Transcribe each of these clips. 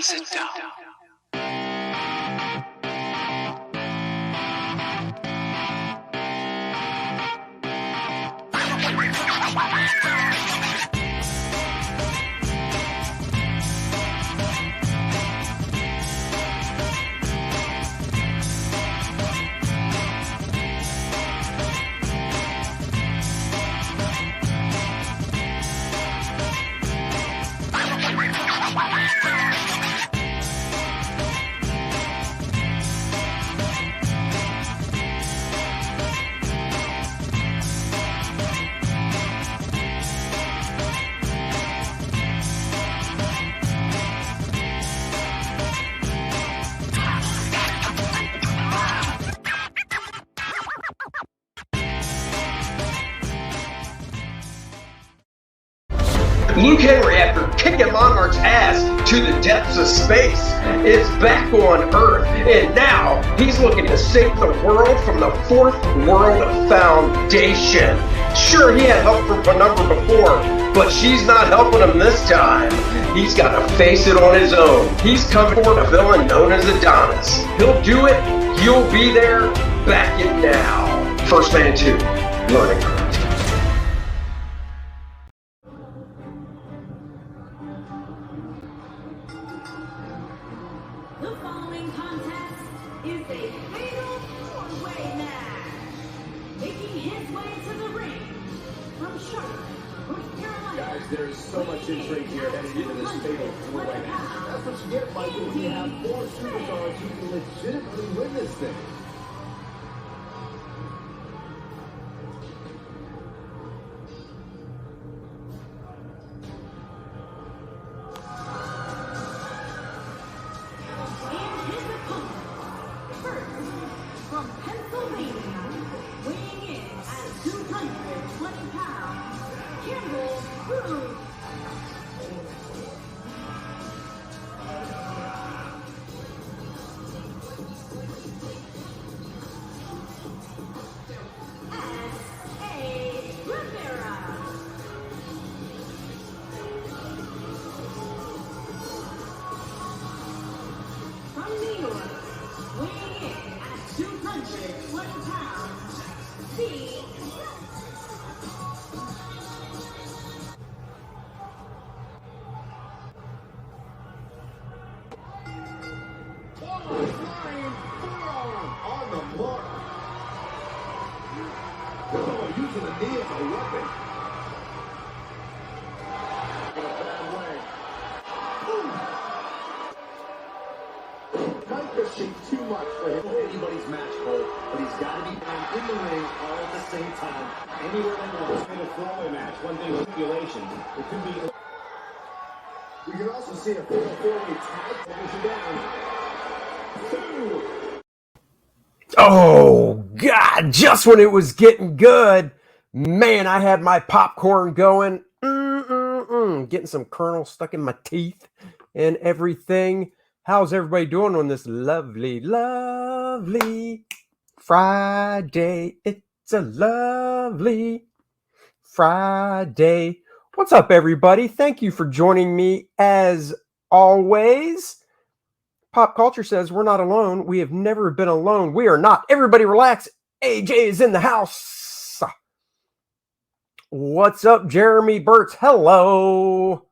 sit down. Luke Henry, after kicking Monarch's ass to the depths of space, is back on Earth, and now he's looking to save the world from the Fourth World Foundation. Sure, he had help from Penumbra before, but she's not helping him this time. He's got to face it on his own. He's coming for a villain known as Adonis. He'll do it. You'll be there. Back it now. First Man 2, Learning Curve. The following contest is a fatal four-way match. Making his way to the ring from Charlotte, North Carolina. Guys, there's so much intrigue here heading into this fatal four-way match. That's what you get, Michael, when you have four superstars who can legitimately win this thing. From Pennsylvania, weighing in at 220 pounds, Campbell Cruz. S.A. Rivera. From New York, weighing in at 220 pounds, C. Flying forearm on the mark. Oh, using the knee as a weapon. In a bad way. Might be too much for him. Anybody's match goal, but he's got to be down in the ring all at the same time. Anywhere they want. It's been a throwaway match. One thing with stipulations. It could be. We can also see a four-way tag finishing down. Two. Oh, God, just when it was getting good, man, I had my popcorn going, getting some kernels stuck in my teeth and everything. How's everybody doing on this lovely, lovely Friday? It's a lovely Friday. What's up, everybody? Thank you for joining me as always. Pop Culture says we're not alone. We have never been alone. We are not. Everybody relax. AJ is in the house. What's up, Jeremy Burtz? Hello.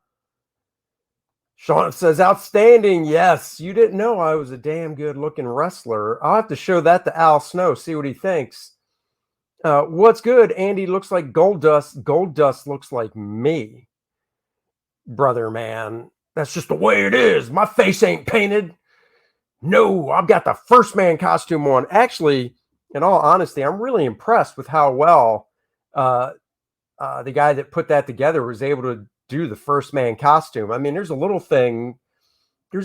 Sean says outstanding. Yes, you didn't know I was a damn good looking wrestler. I'll have to show that to Al Snow, see what he thinks. What's good? Andy looks like Gold Dust. Gold Dust looks like me. Brother, man. That's just the way it is. My face ain't painted. No, I've got the First Man costume on. Actually, in all honesty, I'm really impressed with how well the guy that put that together was able to do the First Man costume. I mean, there's a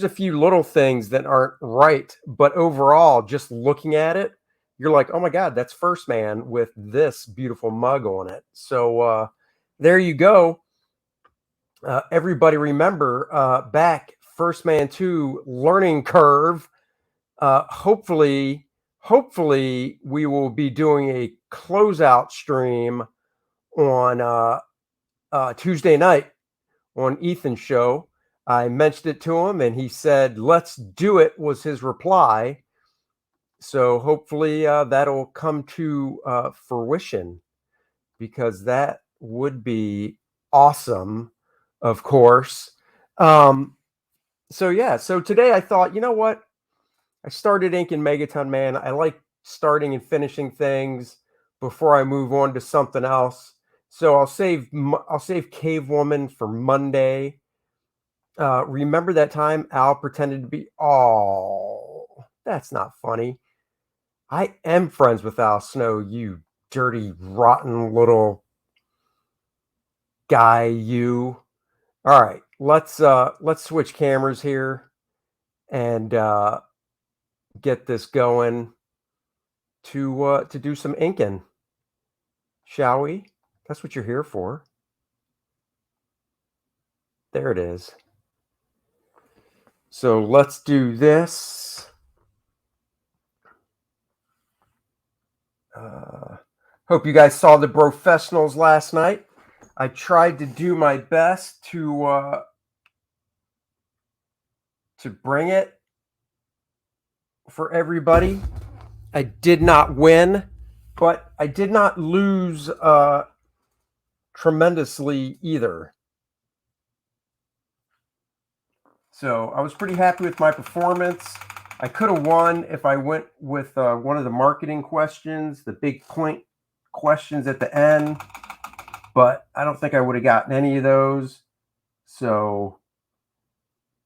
few little things that aren't right, but overall, just looking at it, you're like, oh my God, that's First Man with this beautiful mug on it. So there you go. Everybody remember back First Man 2 Learning Curve. Hopefully we will be doing a closeout stream on Tuesday night on Ethan's show. I mentioned it to him and he said, "Let's do it," was his reply. So hopefully that'll come to fruition, because that would be awesome, of course. So yeah, so today I thought, you know what? I started inking Megaton, man. I like starting and finishing things before I move on to something else. So I'll save Cave Woman for Monday. Remember that time Al pretended to be? Oh, that's not funny. I am friends with Al Snow, you dirty, rotten little guy, you. All right, let's switch cameras here and get this going to do some inking, shall we? That's what you're here for. There it is. So let's do this. Hope you guys saw the professionals last night. I tried to do my best to bring it for everybody. I did not win, but I did not lose tremendously either. So I was pretty happy with my performance. I could have won if I went with one of the marketing questions, the big point questions at the end, but I don't think I would have gotten any of those. So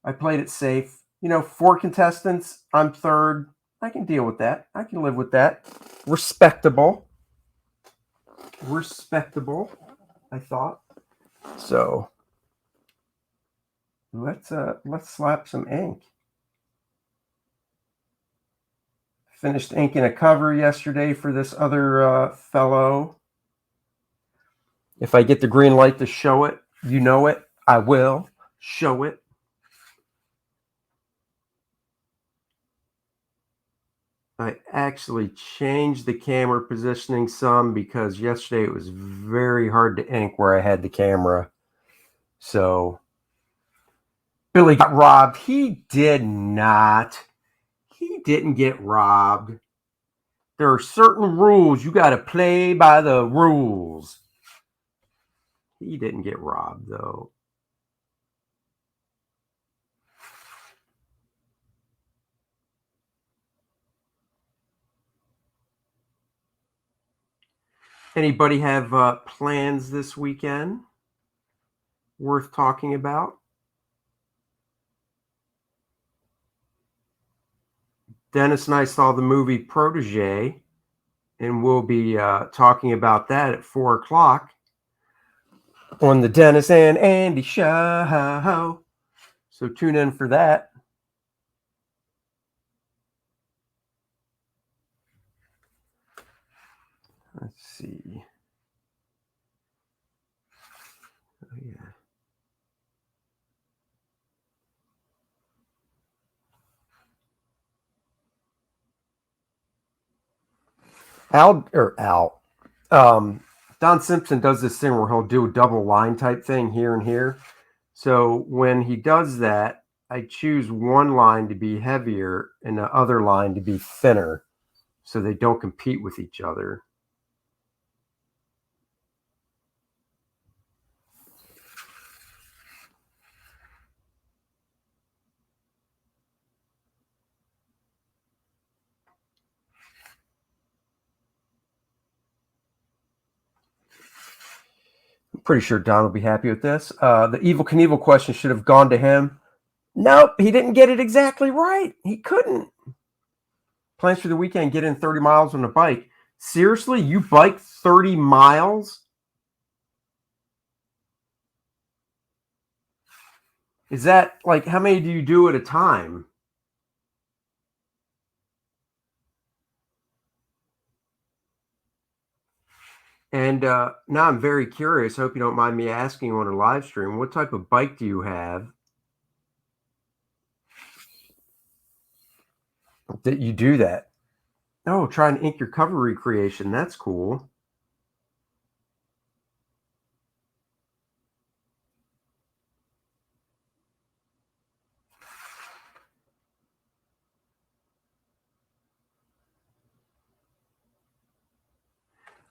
I played it safe. You know, 4 contestants, I'm third. I can deal with that. I can live with that. Respectable. Respectable, I thought. So let's slap some ink. Finished inking a cover yesterday for this other fellow. If I get the green light to show it, you know it, I will show it. I actually changed the camera positioning some because yesterday it was very hard to ink where I had the camera. So Billy got robbed. He did not. He didn't get robbed. There are certain rules. You got to play by the rules. He didn't get robbed, though. Anybody have plans this weekend worth talking about? Dennis and I saw the movie Protege, and we'll be talking about that at 4 o'clock on the Dennis and Andy Show. So tune in for that. Let's see. Oh, yeah. Don Simpson does this thing where he'll do a double line type thing here and here. So when he does that, I choose one line to be heavier and the other line to be thinner, so they don't compete with each other. I'm pretty sure Don will be happy with this. The Evil Knievel question should have gone to him. Nope, he didn't get it exactly right. He couldn't. Plans for the weekend: get in 30 miles on a bike. Seriously, you bike 30 miles? Is that like, how many do you do at a time? And now I'm very curious. I hope you don't mind me asking on a live stream. What type of bike do you have that you do that? Oh, try and ink your cover recreation. That's cool.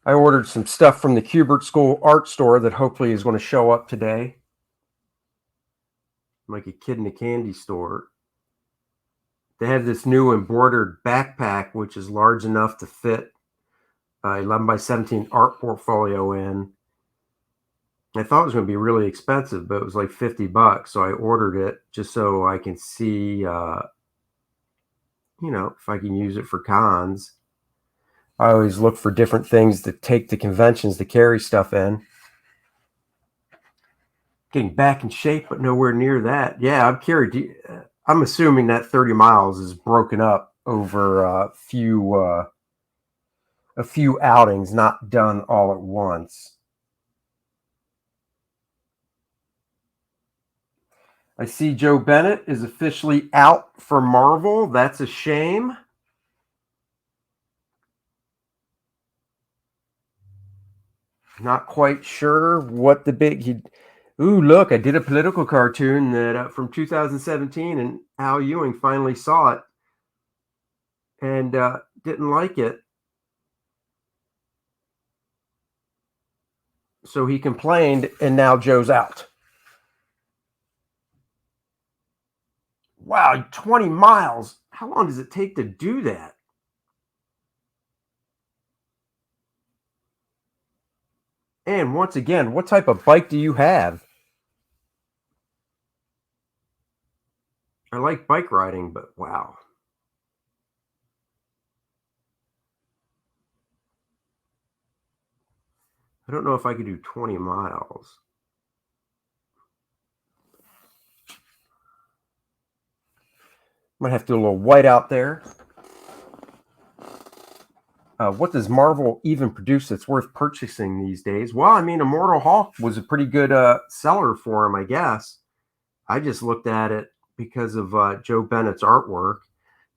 I ordered some stuff from the Kubert School art store that hopefully is going to show up today. Like a kid in a candy store. They have this new embroidered backpack, which is large enough to fit 11 by 17 art portfolio in. I thought it was going to be really expensive, but it was like $50. So I ordered it just so I can see, if I can use it for cons. I always look for different things to take to conventions to carry stuff in. Getting back in shape, but nowhere near that. Yeah, I'm assuming that 30 miles is broken up over a few outings, not done all at once. I see Joe Bennett is officially out for Marvel. That's a shame. Not quite sure what the big... Ooh, look, I did a political cartoon that from 2017, and Al Ewing finally saw it and didn't like it. So he complained, and now Joe's out. Wow, 20 miles. How long does it take to do that? And once again, what type of bike do you have? I like bike riding, but wow. I don't know if I could do 20 miles. Might have to do a little white out there. What does Marvel even produce that's worth purchasing these days? Well, I mean, Immortal Hulk was a pretty good seller for him, I guess. I just looked at it because of Joe Bennett's artwork.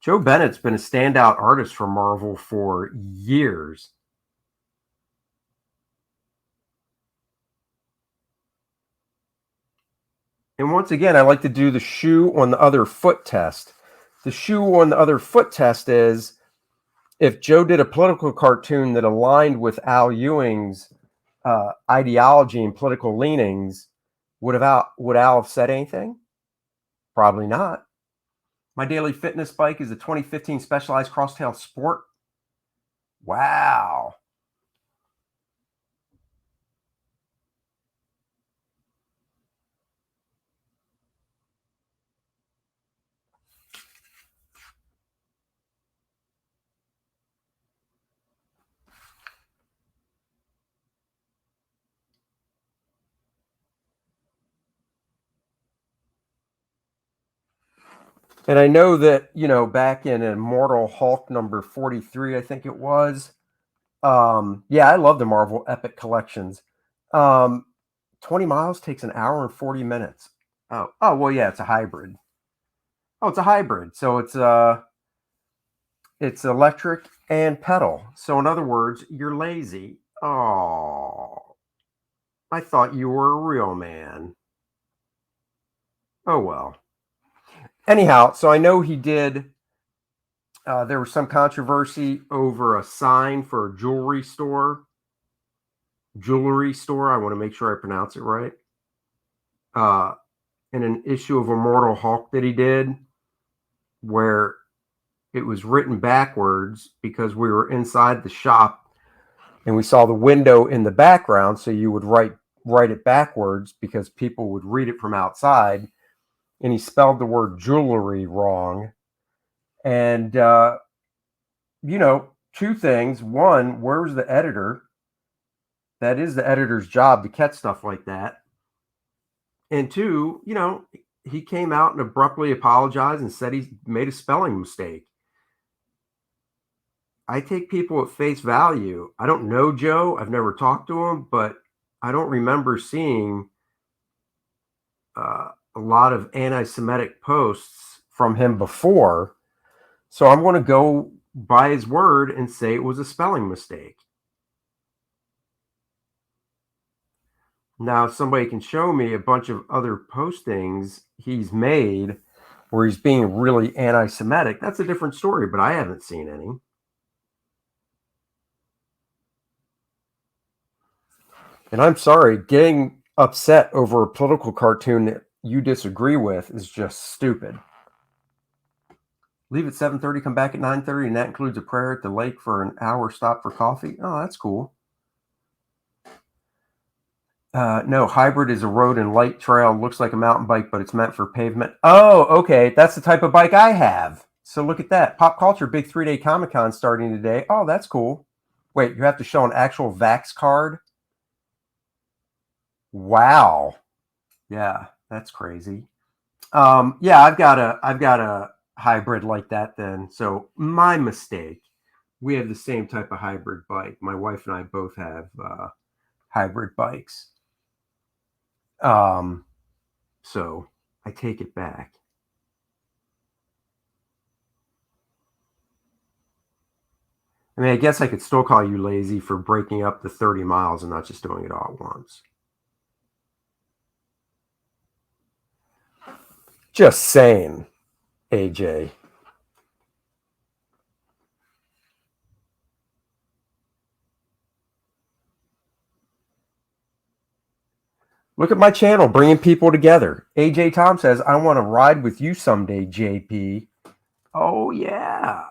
Joe Bennett's been a standout artist for Marvel for years. And once again, I like to do the shoe on the other foot test. The shoe on the other foot test is if Joe did a political cartoon that aligned with Al Ewing's ideology and political leanings, would Al have said anything? Probably not. My daily fitness bike is a 2015 Specialized Crosstail Sport. Wow. And I know that, back in Immortal Hulk number 43, I think it was. Yeah, I love the Marvel Epic Collections. 20 miles takes an hour and 40 minutes. Oh, well, yeah, it's a hybrid. Oh, it's a hybrid. So it's electric and pedal. So in other words, you're lazy. Oh, I thought you were a real man. Oh, well. Anyhow, so I know he did. There was some controversy over a sign for a jewelry store. I want to make sure I pronounce it right. In an issue of Immortal Hulk that he did, where it was written backwards because we were inside the shop and we saw the window in the background, so you would write it backwards because people would read it from outside, and he spelled the word jewelry wrong. And two things. One, where's the editor? That is the editor's job to catch stuff like that. And two, he came out and abruptly apologized and said he made a spelling mistake. I take people at face value. I don't know Joe. I've never talked to him, but I don't remember seeing a lot of anti-Semitic posts from him before. So I'm going to go by his word and say it was a spelling mistake. Now, if somebody can show me a bunch of other postings he's made where he's being really anti-Semitic, that's a different story, but I haven't seen any. And I'm sorry, getting upset over a political cartoon that you disagree with is just stupid. Leave at 7:30, come back at 9:30, and that includes a prayer at the lake for an hour stop for coffee. Oh, that's cool. No, hybrid is a road and light trail. Looks like a mountain bike, but it's meant for pavement. Oh, okay. That's the type of bike I have. So look at that. Pop Culture, big 3-day Comic-Con starting today. Oh, that's cool. Wait, you have to show an actual Vax card? Wow. Yeah, that's crazy. Yeah, I've got a hybrid like that then. So my mistake. We have the same type of hybrid bike. My wife and I both have hybrid bikes. So I take it back. I mean, I guess I could still call you lazy for breaking up the 30 miles and not just doing it all at once. Just saying, AJ. Look at my channel, bringing people together. AJ Tom says, I want to ride with you someday, JP. Oh, yeah.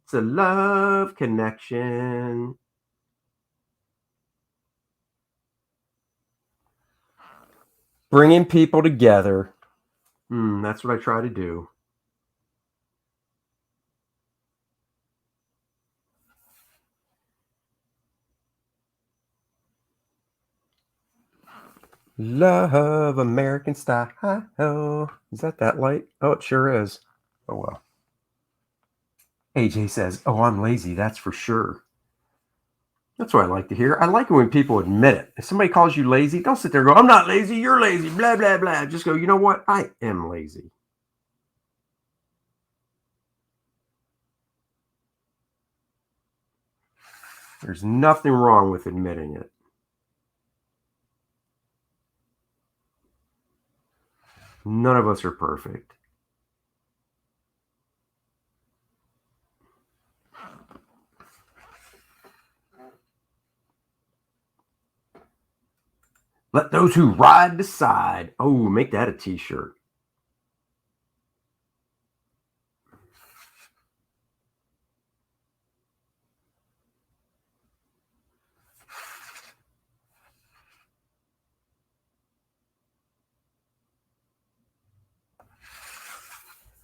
It's a love connection. Bringing people together. That's what I try to do. Love American style. Is that light? Oh, it sure is. Oh, well. AJ says, oh, I'm lazy. That's for sure. That's what I like to hear. I like it when people admit it. If somebody calls you lazy, don't sit there and go, I'm not lazy. You're lazy. Blah, blah, blah. Just go, you know what? I am lazy. There's nothing wrong with admitting it. None of us are perfect. Let those who ride decide. Oh, make that a t-shirt.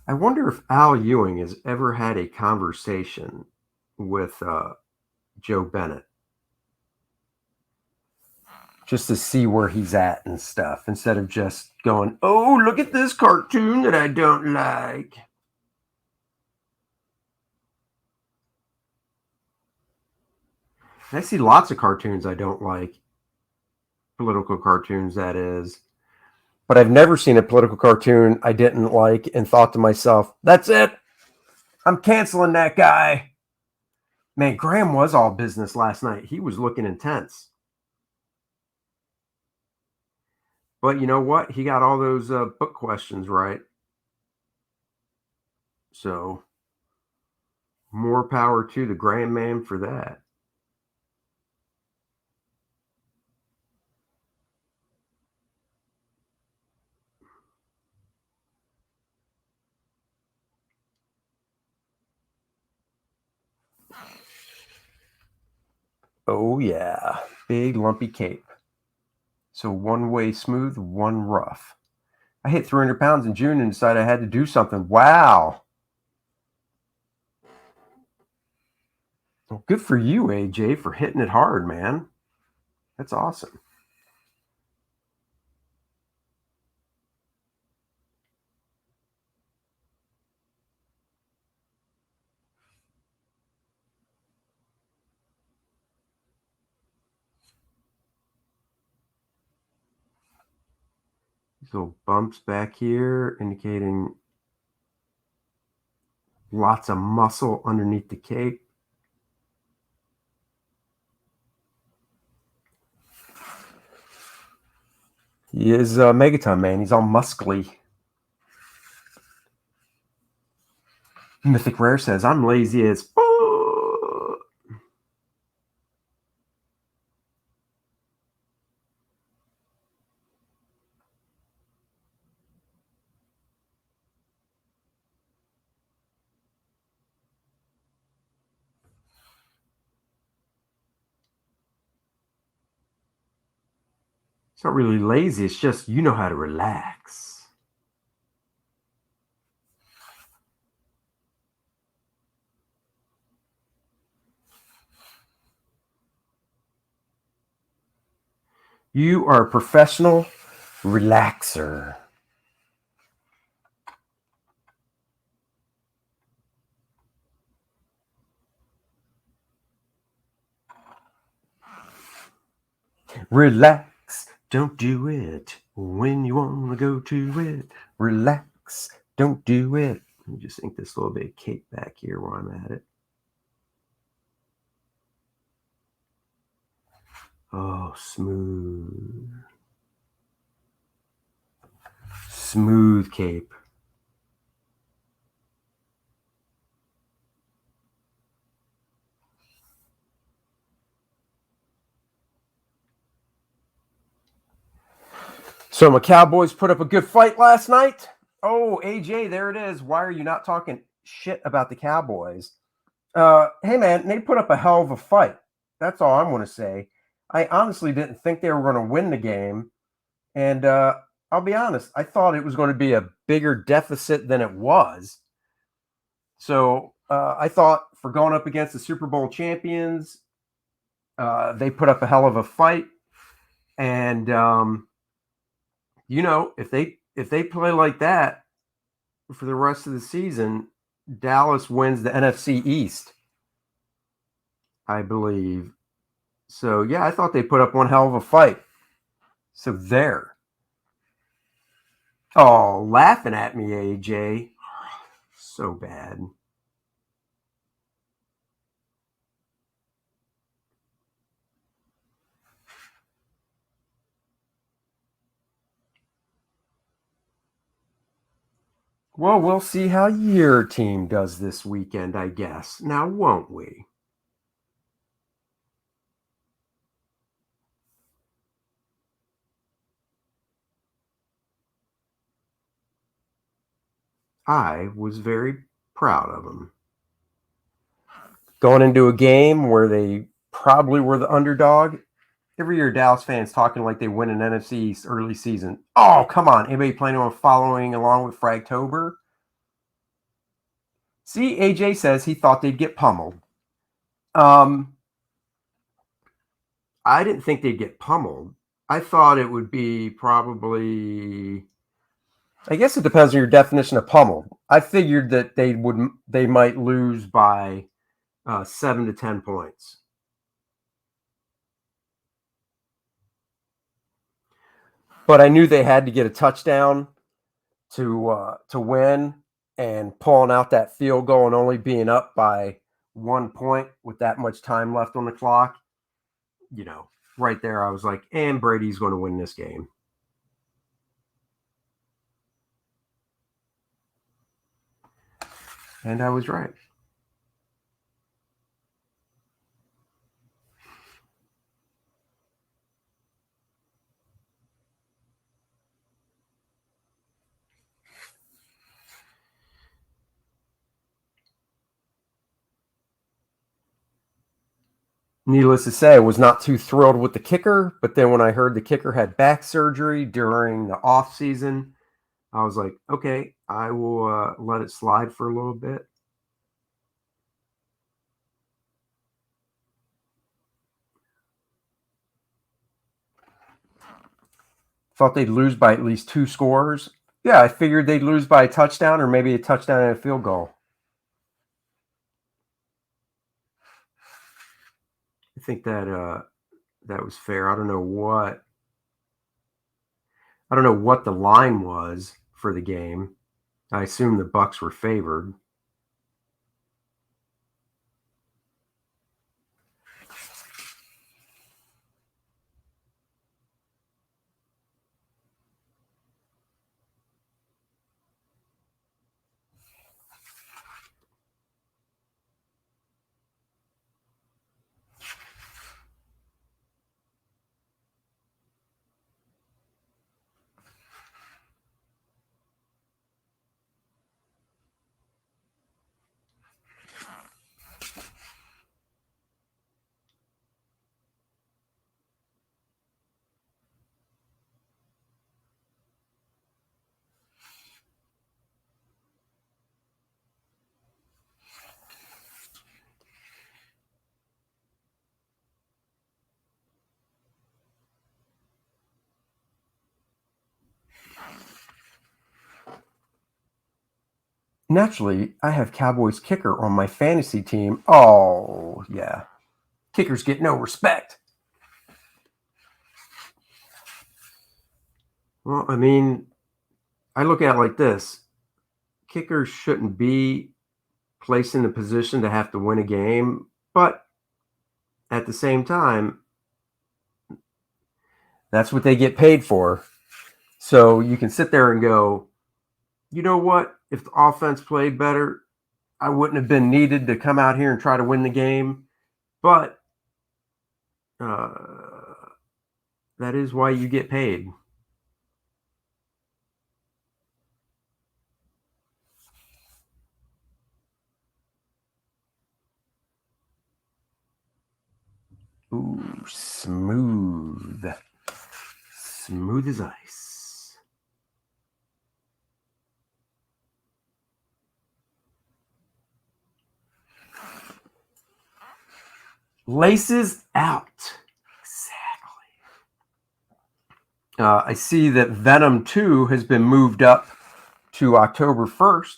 I wonder if Al Ewing has ever had a conversation with Joe Bennett. Just to see where he's at and stuff, instead of just going, oh, look at this cartoon that I don't like. I see lots of cartoons I don't like. Political cartoons, that is. But I've never seen a political cartoon I didn't like and thought to myself, that's it. I'm canceling that guy. Man, Graham was all business last night. He was looking intense. But you know what? He got all those book questions right. So more power to the Graham man for that. Oh, yeah. Big lumpy cape. So one way smooth, one rough. I hit 300 pounds in June and decided I had to do something. Wow. Well, good for you, AJ, for hitting it hard, man. That's awesome. These little bumps back here indicating lots of muscle underneath the cape. He is Megaton, man. He's all muscly. Mythic Rare says, I'm lazy as fuck. It's not really lazy. It's just you know how to relax. You are a professional relaxer. Relax, don't do it when you want to go to it. Relax, don't do it. Let me just ink this little bit of cape back here while I'm at it. Oh, smooth. Smooth cape. So my Cowboys put up a good fight last night. Oh, AJ, there it is. Why are you not talking shit about the Cowboys? Hey, man, they put up a hell of a fight. That's all I'm going to say. I honestly didn't think they were going to win the game. And I'll be honest, I thought it was going to be a bigger deficit than it was. So I thought for going up against the Super Bowl champions, they put up a hell of a fight. And, if they play like that for the rest of the season, Dallas wins the NFC East, I believe. So, yeah, I thought they put up one hell of a fight. So there. Oh, laughing at me, AJ. So bad. Well, we'll see how your team does this weekend, I guess. Now, won't we? I was very proud of them. Going into a game where they probably were the underdog. Every year, Dallas fans talking like they win an NFC East early season. Oh, come on. Anybody planning on following along with Fragtober? See, AJ says he thought they'd get pummeled. I didn't think they'd get pummeled. I thought it would be probably. I guess it depends on your definition of pummeled. I figured that they might lose by 7 to 10 points. But I knew they had to get a touchdown to win, and pulling out that field goal and only being up by 1 point with that much time left on the clock. Right there, I was like, and Brady's going to win this game. And I was right. Needless to say, I was not too thrilled with the kicker, but then when I heard the kicker had back surgery during the off season, I was like, okay, I will let it slide for a little bit. Thought they'd lose by at least 2 scores. Yeah, I figured they'd lose by a touchdown or maybe a touchdown and a field goal. I think that was fair. I don't know what the line was for the game. I assume the Bucs were favored. Naturally, I have Cowboys kicker on my fantasy team. Oh, yeah. Kickers get no respect. Well, I mean, I look at it like this. Kickers shouldn't be placed in a position to have to win a game, but at the same time, that's what they get paid for. So you can sit there and go, you know what? If the offense played better, I wouldn't have been needed to come out here and try to win the game. But that is why you get paid. Ooh, smooth. Smooth as ice. Laces out. Exactly. I see that Venom 2 has been moved up to October 1st.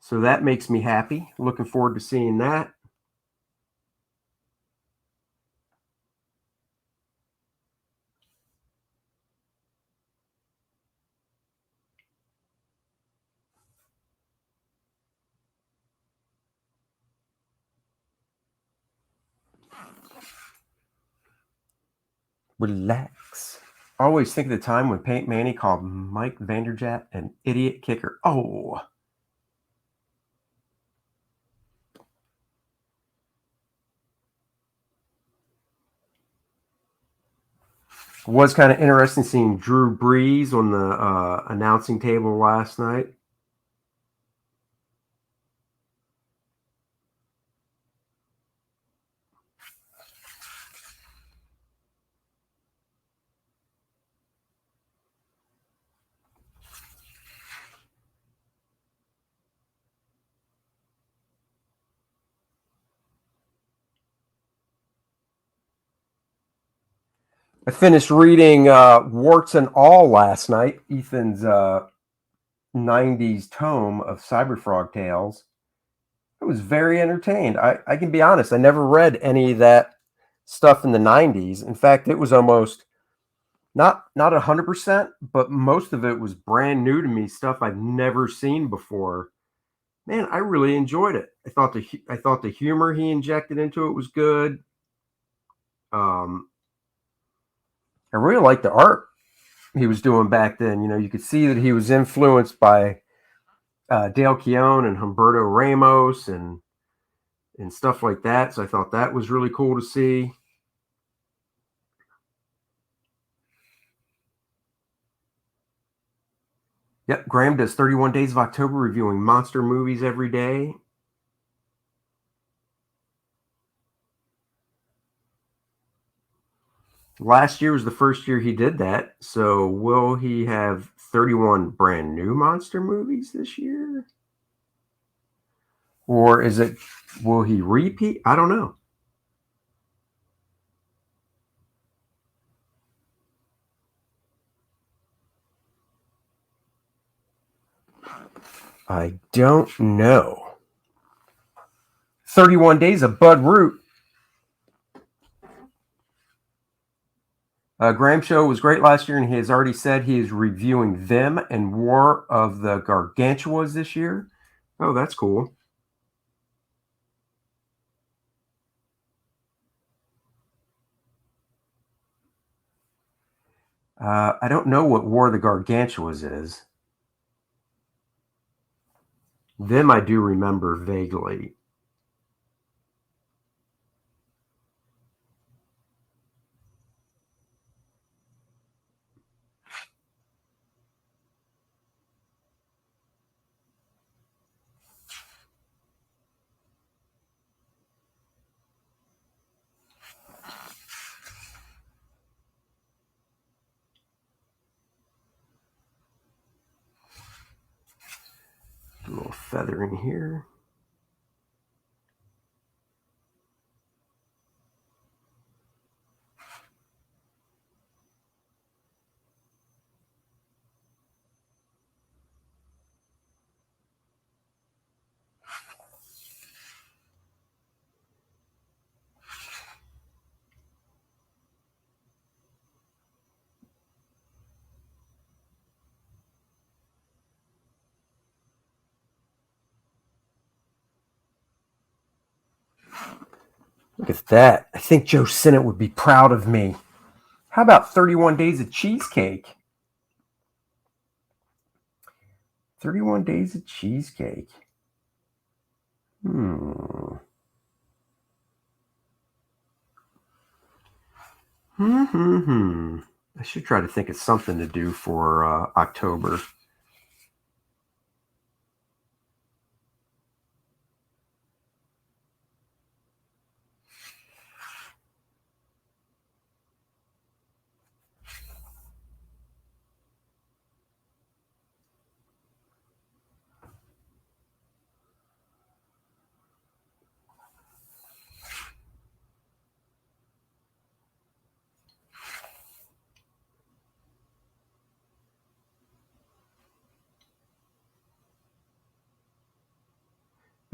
So that makes me happy. Looking forward to seeing that. Relax. Always think of the time when Peyton Manning called Mike Vanderjagt an idiot kicker. Oh. It was kind of interesting seeing Drew Brees on the announcing table last night. I finished reading Warts and All last night, Ethan's 90s tome of Cyberfrog Tales. I was very entertained. I can be honest, I never read any of that stuff in the 90s. In fact, it was almost not 100%, but most of it was brand new to me, stuff I've never seen before. Man, I really enjoyed it. I thought the humor he injected into it was good. I really liked the art he was doing back then. You know, you could see that he was influenced by Dale Keown and Humberto Ramos and stuff like that. So I thought that was really cool to see. Yep, Graham does 31 Days of October reviewing monster movies every day. Last year was the first year he did that. So will he have 31 brand new monster movies this year? Or will he repeat? I don't know. I don't know. 31 Days of Bud Root. Graham Show was great last year, and he has already said he is reviewing them and War of the Gargantuas this year. Oh, that's cool. I don't know what War of the Gargantuas is. Them I do remember vaguely. A little feathering here. Look at that. I think Joe Sinnott would be proud of me. How about 31 Days of Cheesecake? 31 Days of Cheesecake. I should try to think of something to do for October.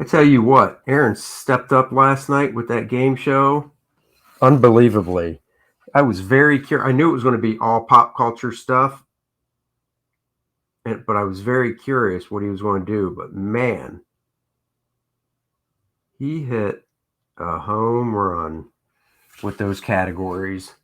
I tell you what, Aaron stepped up last night with that game show. Unbelievably. I was very curious. I knew it was going to be all pop culture stuff, but I was very curious what he was going to do. But man, he hit a home run with those categories.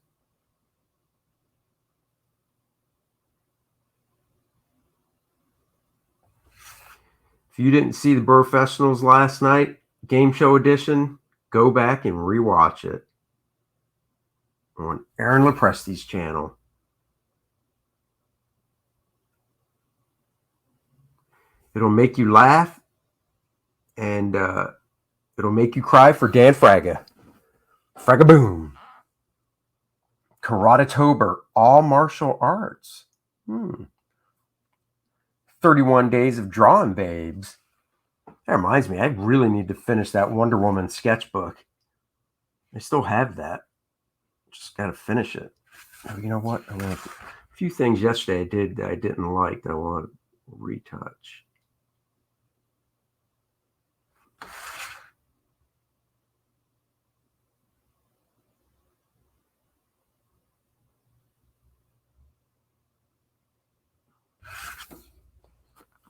If you didn't see the Professionals last night, game show edition, go back and rewatch it on Aaron Lepresti's channel. It'll make you laugh, and it'll make you cry for Dan Fraga. Fragaboom. Karate-tober, all martial arts. 31 Days of Drawing Babes. That reminds me, I really need to finish that Wonder Woman sketchbook. I still have that. Just got to finish it. Oh, you know what? A few things yesterday I did that I didn't like that I want to retouch.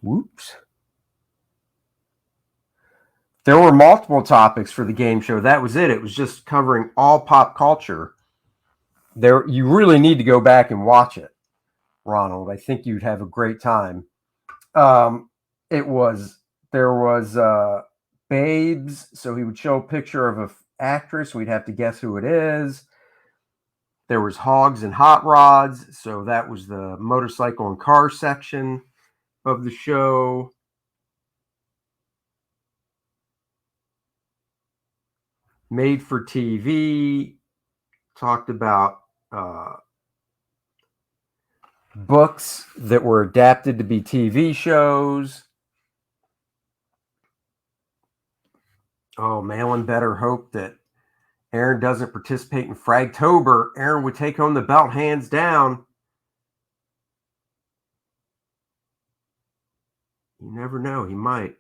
Whoops. There were multiple topics for the game show. That was it. It was just covering all pop culture. You really need to go back and watch it, Ronald. I think you'd have a great time. There was Babes, so he would show a picture of an actress. We'd have to guess who it is. There was Hogs and Hot Rods, so that was the motorcycle and car section of the show. Made for TV, talked about books that were adapted to be TV shows. Oh, Malin better hope that Aaron doesn't participate in Fragtober. Aaron would take home the belt hands down. You never know. He might.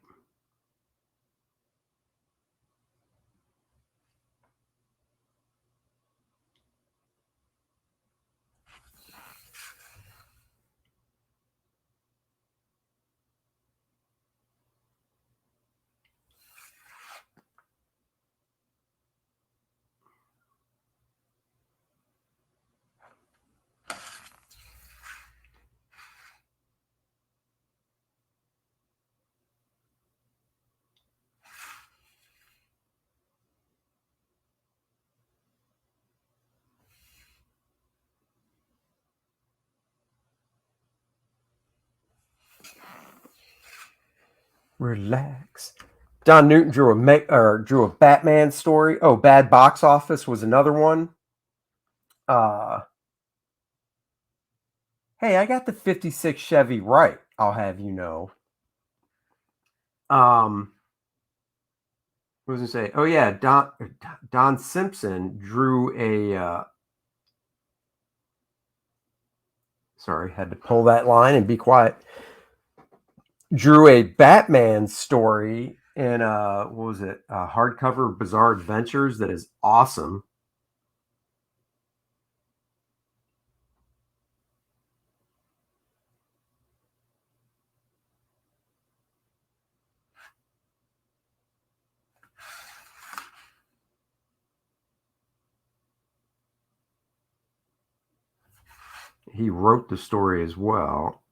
Relax. Don Newton drew a Batman story. Oh, Bad Box Office was another one. Hey, I got the 56 Chevy right, I'll have you know. What was I say? Oh yeah, Don Simpson drew a sorry, had to pull that line and be quiet. Drew a Batman story in what was it? Hardcover Bizarre Adventures that is awesome. he wrote the story as well.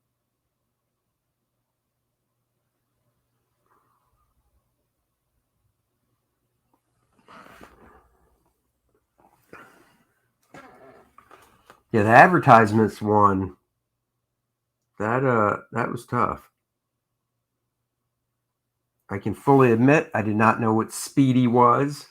Yeah, the advertisements one, that was tough. I can fully admit I did not know what Speedy was.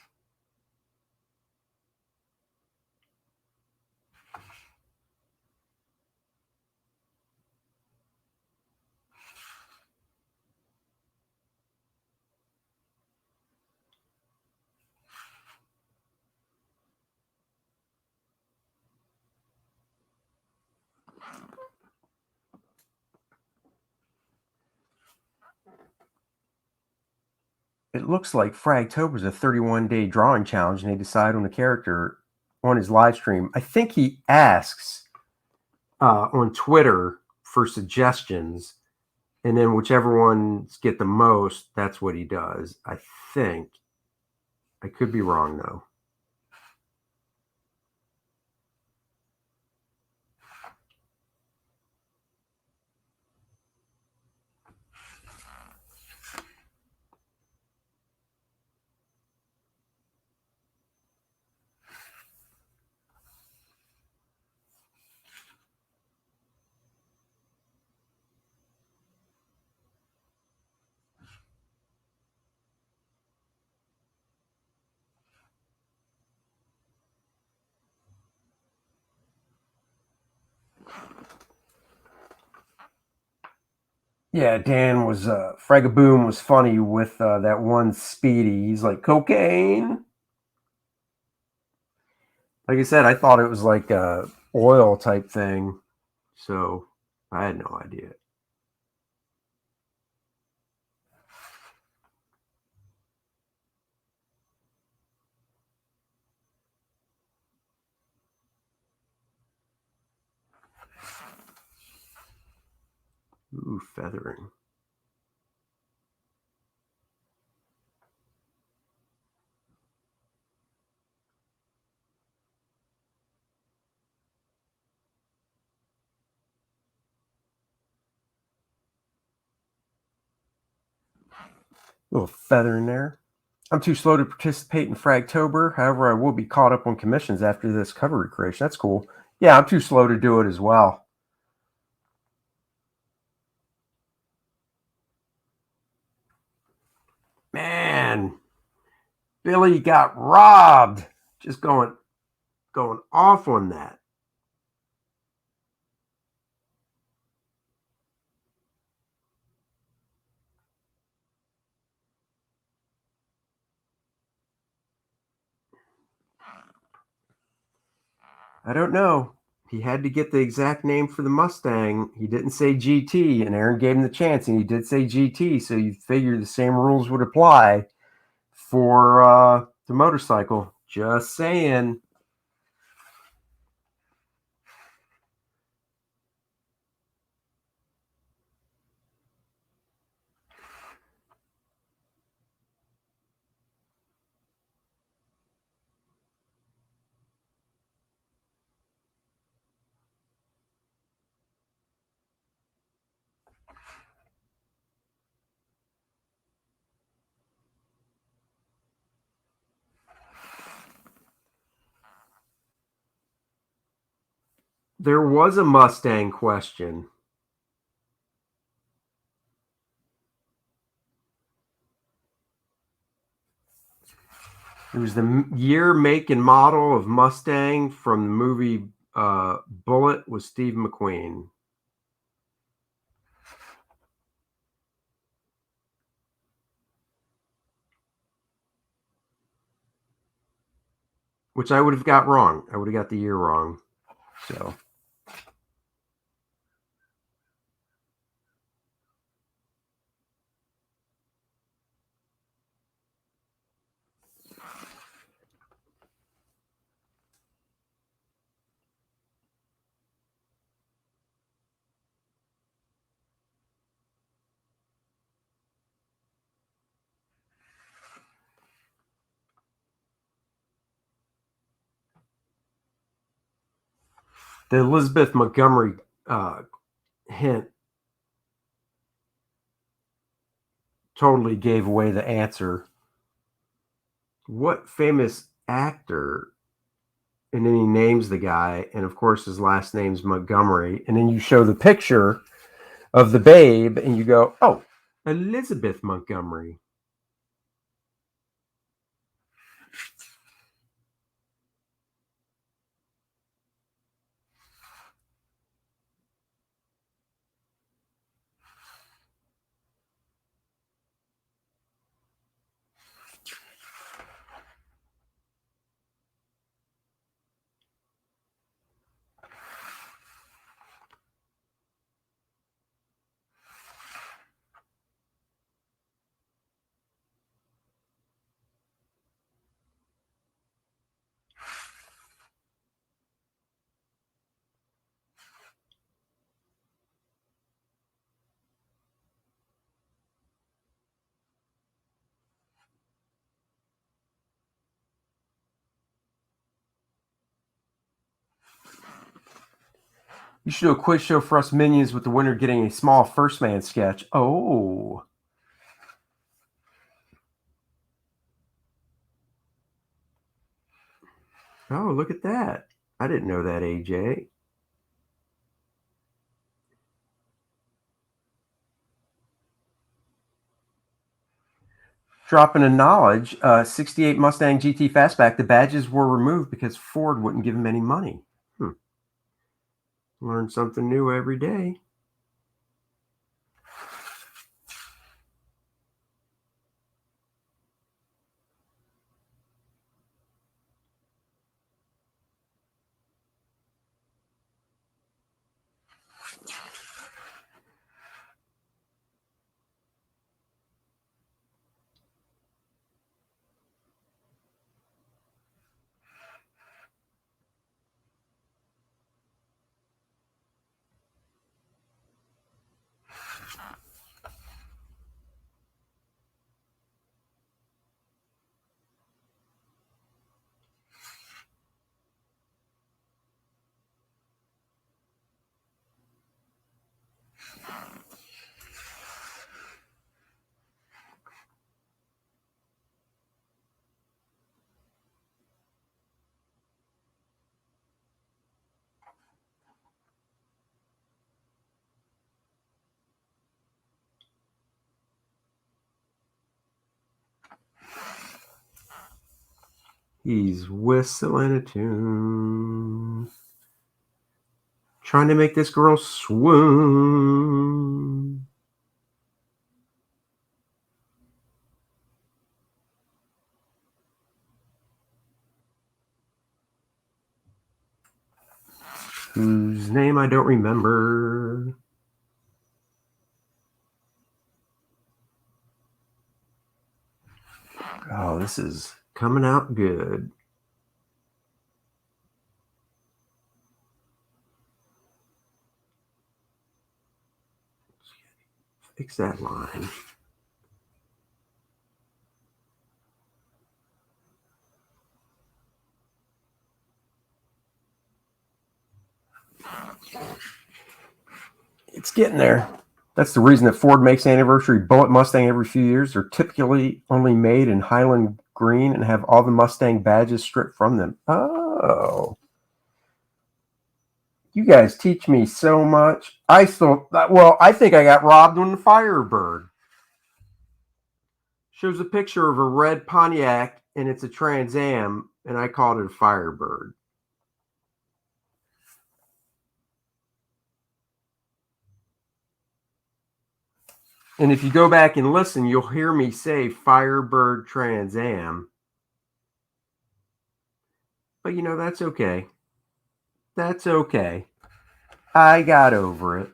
It looks like Fragtober's a 31-day drawing challenge, and they decide on a character on his live stream. I think he asks on Twitter for suggestions, and then whichever ones get the most, that's what he does. I think. I could be wrong, though. Yeah, Dan was Fragaboom was funny with that one Speedy. He's like cocaine. Like I said, I thought it was like a oil type thing, so I had no idea. Ooh, feathering. Little feather in there. I'm too slow to participate in Fragtober. However, I will be caught up on commissions after this cover recreation. That's cool. Yeah, I'm too slow to do it as well. Man, Billy got robbed. Just going off on that. I don't know. He had to get the exact name for the Mustang. He didn't say GT, and Aaron gave him the chance, and he did say GT, so you figure the same rules would apply for the motorcycle. Just saying. There was a Mustang question. It was the year, make, and model of Mustang from the movie Bullet with Steve McQueen. Which I would have got wrong. I would have got the year wrong. So. The Elizabeth Montgomery hint totally gave away the answer. What famous actor? And then he names the guy, and of course his last name's Montgomery. And then you show the picture of the babe, and you go, "Oh, Elizabeth Montgomery." You should do a quiz show for us minions with the winner getting a small first man sketch. Oh. Oh, look at that. I didn't know that, AJ. Dropping in knowledge, 68 Mustang GT Fastback, the badges were removed because Ford wouldn't give him any money. Learn something new every day. He's whistling a tune, trying to make this girl swoon. Whose name I don't remember. Oh, this is coming out good. Fix that line. It's getting there. That's the reason that Ford makes anniversary Bullet Mustang every few years. They're typically only made in Highland green and have all the Mustang badges stripped from them. Oh. You guys teach me so much. I think I got robbed on the Firebird. Shows a picture of a red Pontiac, and it's a Trans Am, and I called it a Firebird. And if you go back and listen, you'll hear me say Firebird Trans Am. But that's okay. That's okay. I got over it.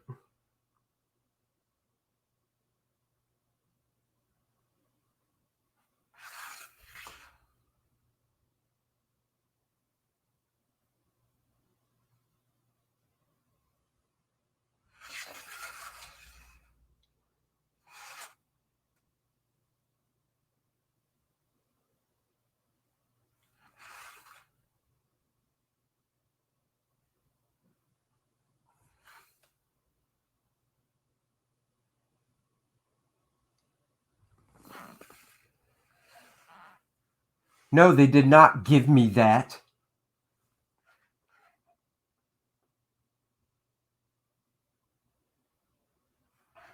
No, they did not give me that.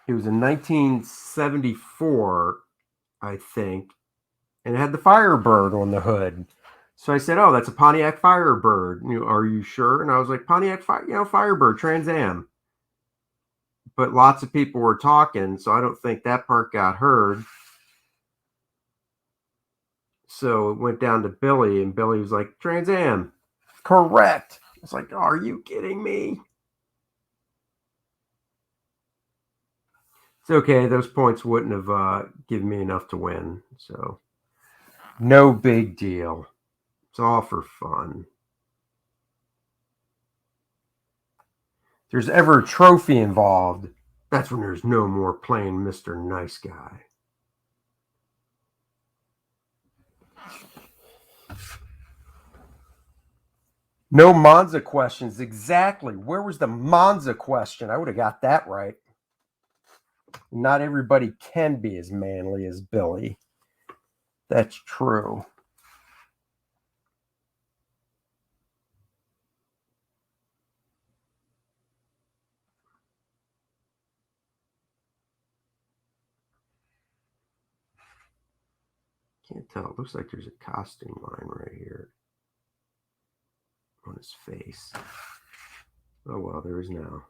It was in 1974, I think, and it had the Firebird on the hood. So I said, "Oh, that's a Pontiac Firebird. Are you sure?" And I was like, "Pontiac, Firebird, Trans Am." But lots of people were talking, so I don't think that part got heard. So it went down to Billy, and Billy was like, "Trans Am, correct." It's like, oh, "Are you kidding me?" It's okay. Those points wouldn't have given me enough to win, so no big deal. It's all for fun. If there's ever a trophy involved, that's when there's no more playing Mr. Nice Guy. No Monza questions. Exactly. Where was the Monza question? I would have got that right. Not everybody can be as manly as Billy. That's true. Can't tell. It looks like there's a costume line right here on his face. Oh, well, there is now.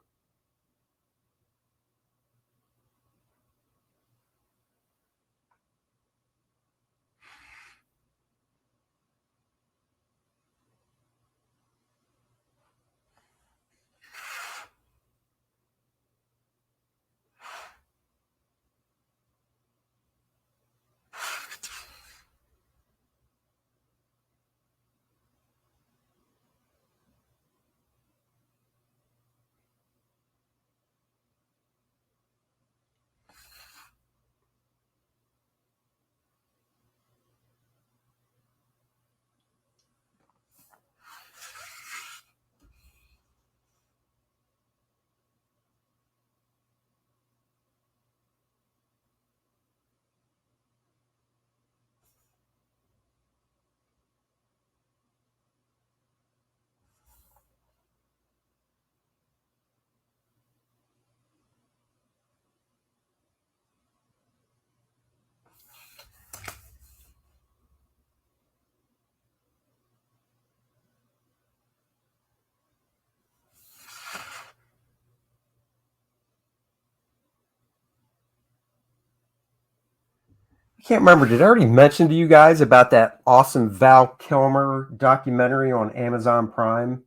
I can't remember. Did I already mention to you guys about that awesome Val Kilmer documentary on Amazon Prime?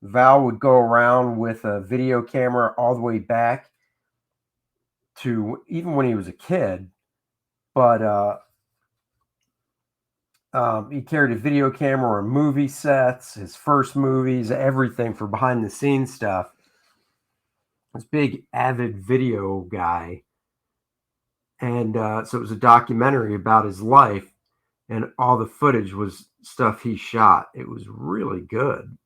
Val would go around with a video camera all the way back to even when he was a kid, but he carried a video camera on movie sets, his first movies, everything for behind the scenes stuff. This big avid video guy. And so it was a documentary about his life, and all the footage was stuff he shot. It was really good.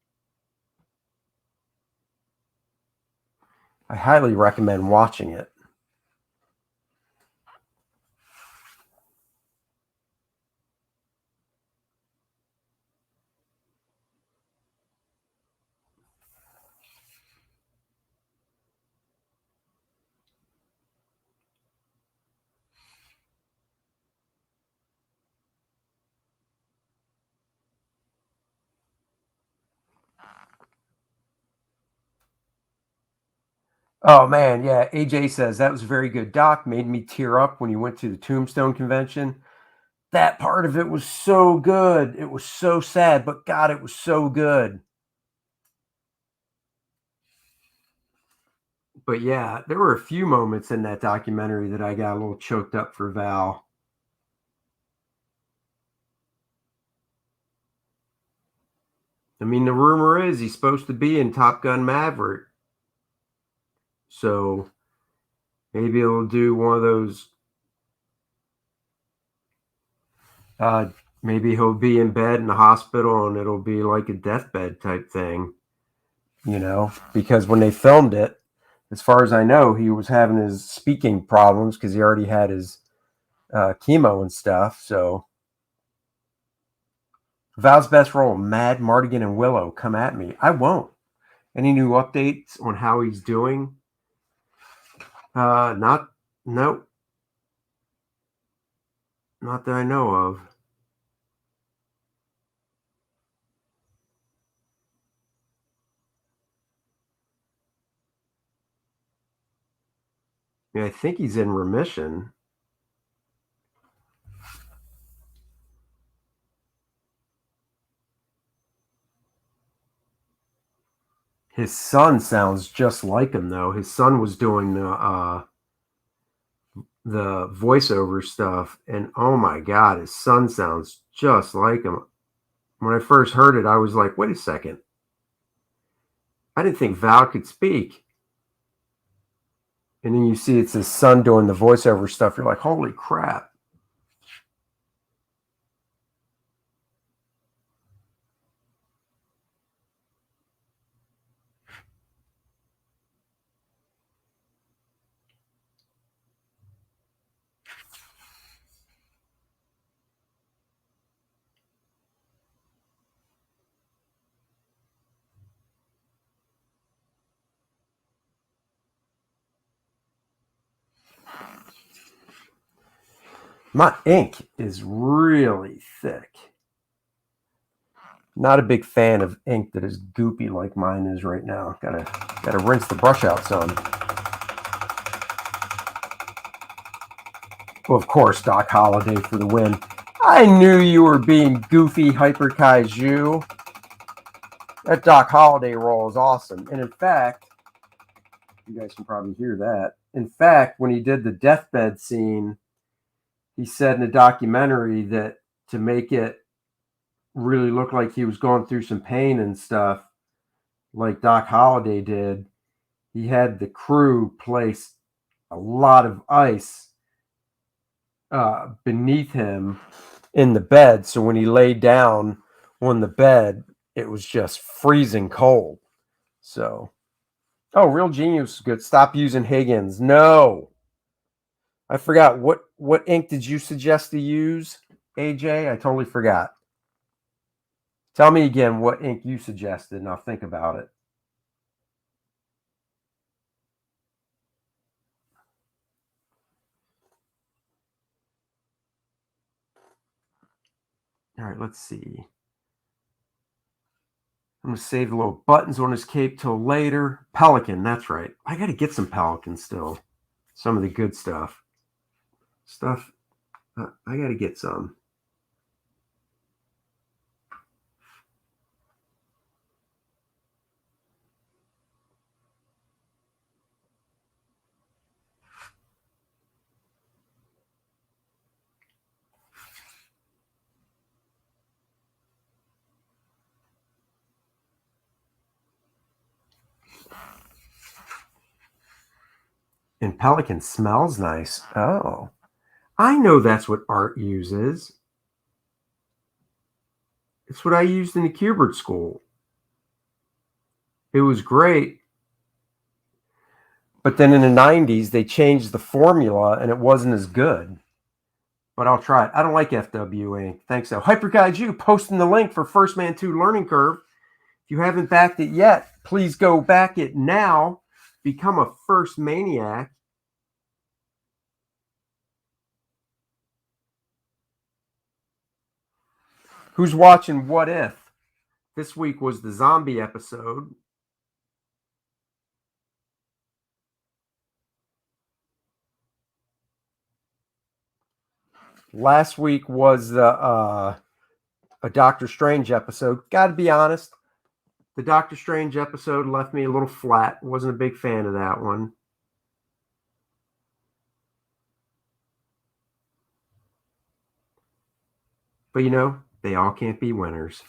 I highly recommend watching it. Oh man, yeah. AJ says that was very good. Doc made me tear up when you went to the Tombstone convention. That part of it was so good. It was so sad, but God, it was so good. But yeah, there were a few moments in that documentary that I got a little choked up for Val. I mean, the rumor is he's supposed to be in Top Gun Maverick. So maybe he'll do one of those. Maybe he'll be in bed in the hospital and it'll be like a deathbed type thing, because when they filmed it, as far as I know, he was having his speaking problems because he already had his chemo and stuff. So Val's best role, Mad, Mardigan, and Willow. Come at me. I won't. Any new updates on how he's doing? Nope. Not that I know of. Yeah, I think he's in remission. His son sounds just like him, though. His son was doing the voiceover stuff, and oh my god, his son sounds just like him. When I first heard it, I was like, wait a second. I didn't think Val could speak. And then you see it's his son doing the voiceover stuff. You're like, holy crap. My ink is really thick. Not a big fan of ink that is goopy like mine is right now. Gotta rinse the brush out some. Well, of course, Doc Holliday for the win. I knew you were being goofy, Hyper Kaiju. That Doc Holliday role is awesome. And in fact, you guys can probably hear that. In fact, when he did the deathbed scene, he said in a documentary that to make it really look like he was going through some pain and stuff, like Doc Holliday did, he had the crew place a lot of ice beneath him in the bed. So when he laid down on the bed, it was just freezing cold. So, oh, Real Genius is good. Stop using Higgins. No. I forgot. What ink did you suggest to use, AJ? I totally forgot. Tell me again what ink you suggested, and I'll think about it. All right, let's see. I'm going to save the little buttons on his cape till later. Pelican, that's right. I got to get some Pelican still. Some of the good stuff. I got to get some. And Pelican smells nice. Oh, I know that's what Art uses. It's what I used in the Kubert school. It was great. But then in the 90s, they changed the formula and it wasn't as good. But I'll try it. I don't like FW ink. Thanks, though. Hyper Kaiju posting the link for First Man 2 Learning Curve. If you haven't backed it yet, please go back it now. Become a First Maniac. Who's watching What If? This week was the zombie episode. Last week was a Doctor Strange episode. Got to be honest, the Doctor Strange episode left me a little flat. Wasn't a big fan of that one. But you know, they all can't be winners.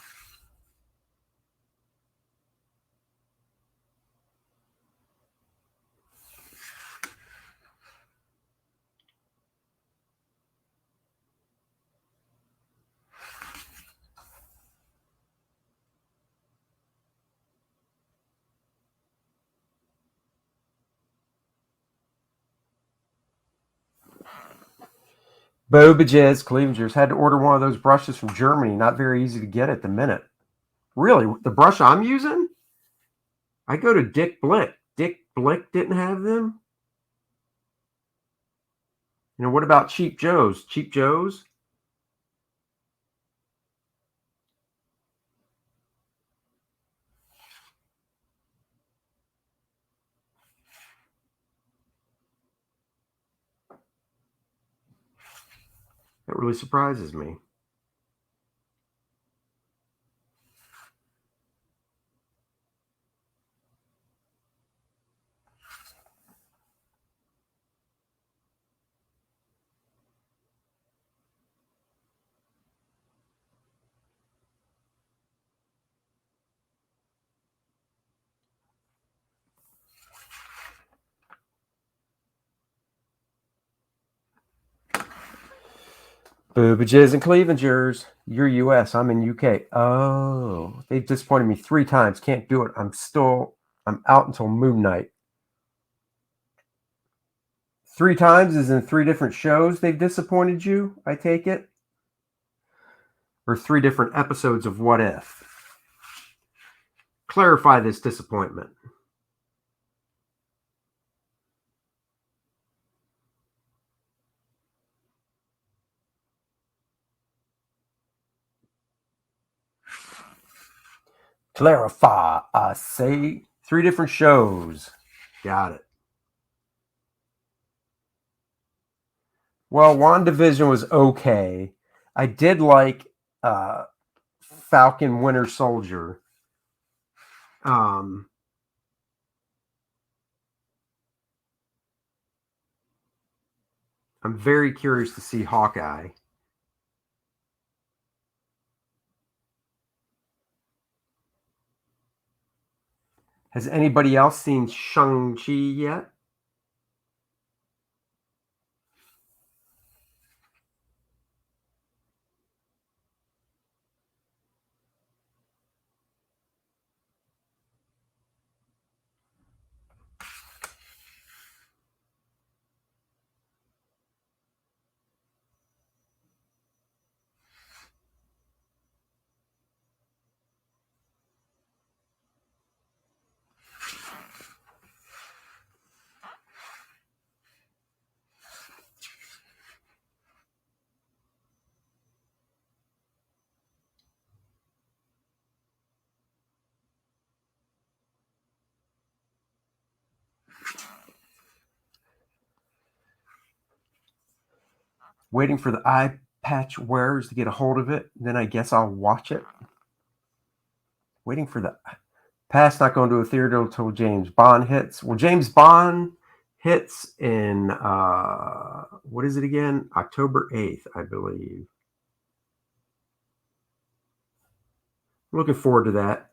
Bobages, Cleavengers. Had to order one of those brushes from Germany. Not very easy to get at the minute. Really? The brush I'm using? I go to Dick Blick. Dick Blick didn't have them? You know, what about Cheap Joe's? Cheap Joe's? That really surprises me. Boobages and Cleavengers. You're US. I'm in UK. Oh, they've disappointed me 3 times. Can't do it. I'm out until Moon Knight. 3 times is in 3 different shows they've disappointed you, I take it? Or 3 different episodes of What If? Clarify this disappointment. Clarify, I say. 3 different shows. Got it. Well, WandaVision was okay. I did like Falcon Winter Soldier. I'm very curious to see Hawkeye. Has anybody else seen Shang-Chi yet? Waiting for the eye patch wearers to get a hold of it. Then I guess I'll watch it. Waiting for the past, not going to a theater until James Bond hits. Well, James Bond hits in, what is it again? October 8th, I believe. Looking forward to that.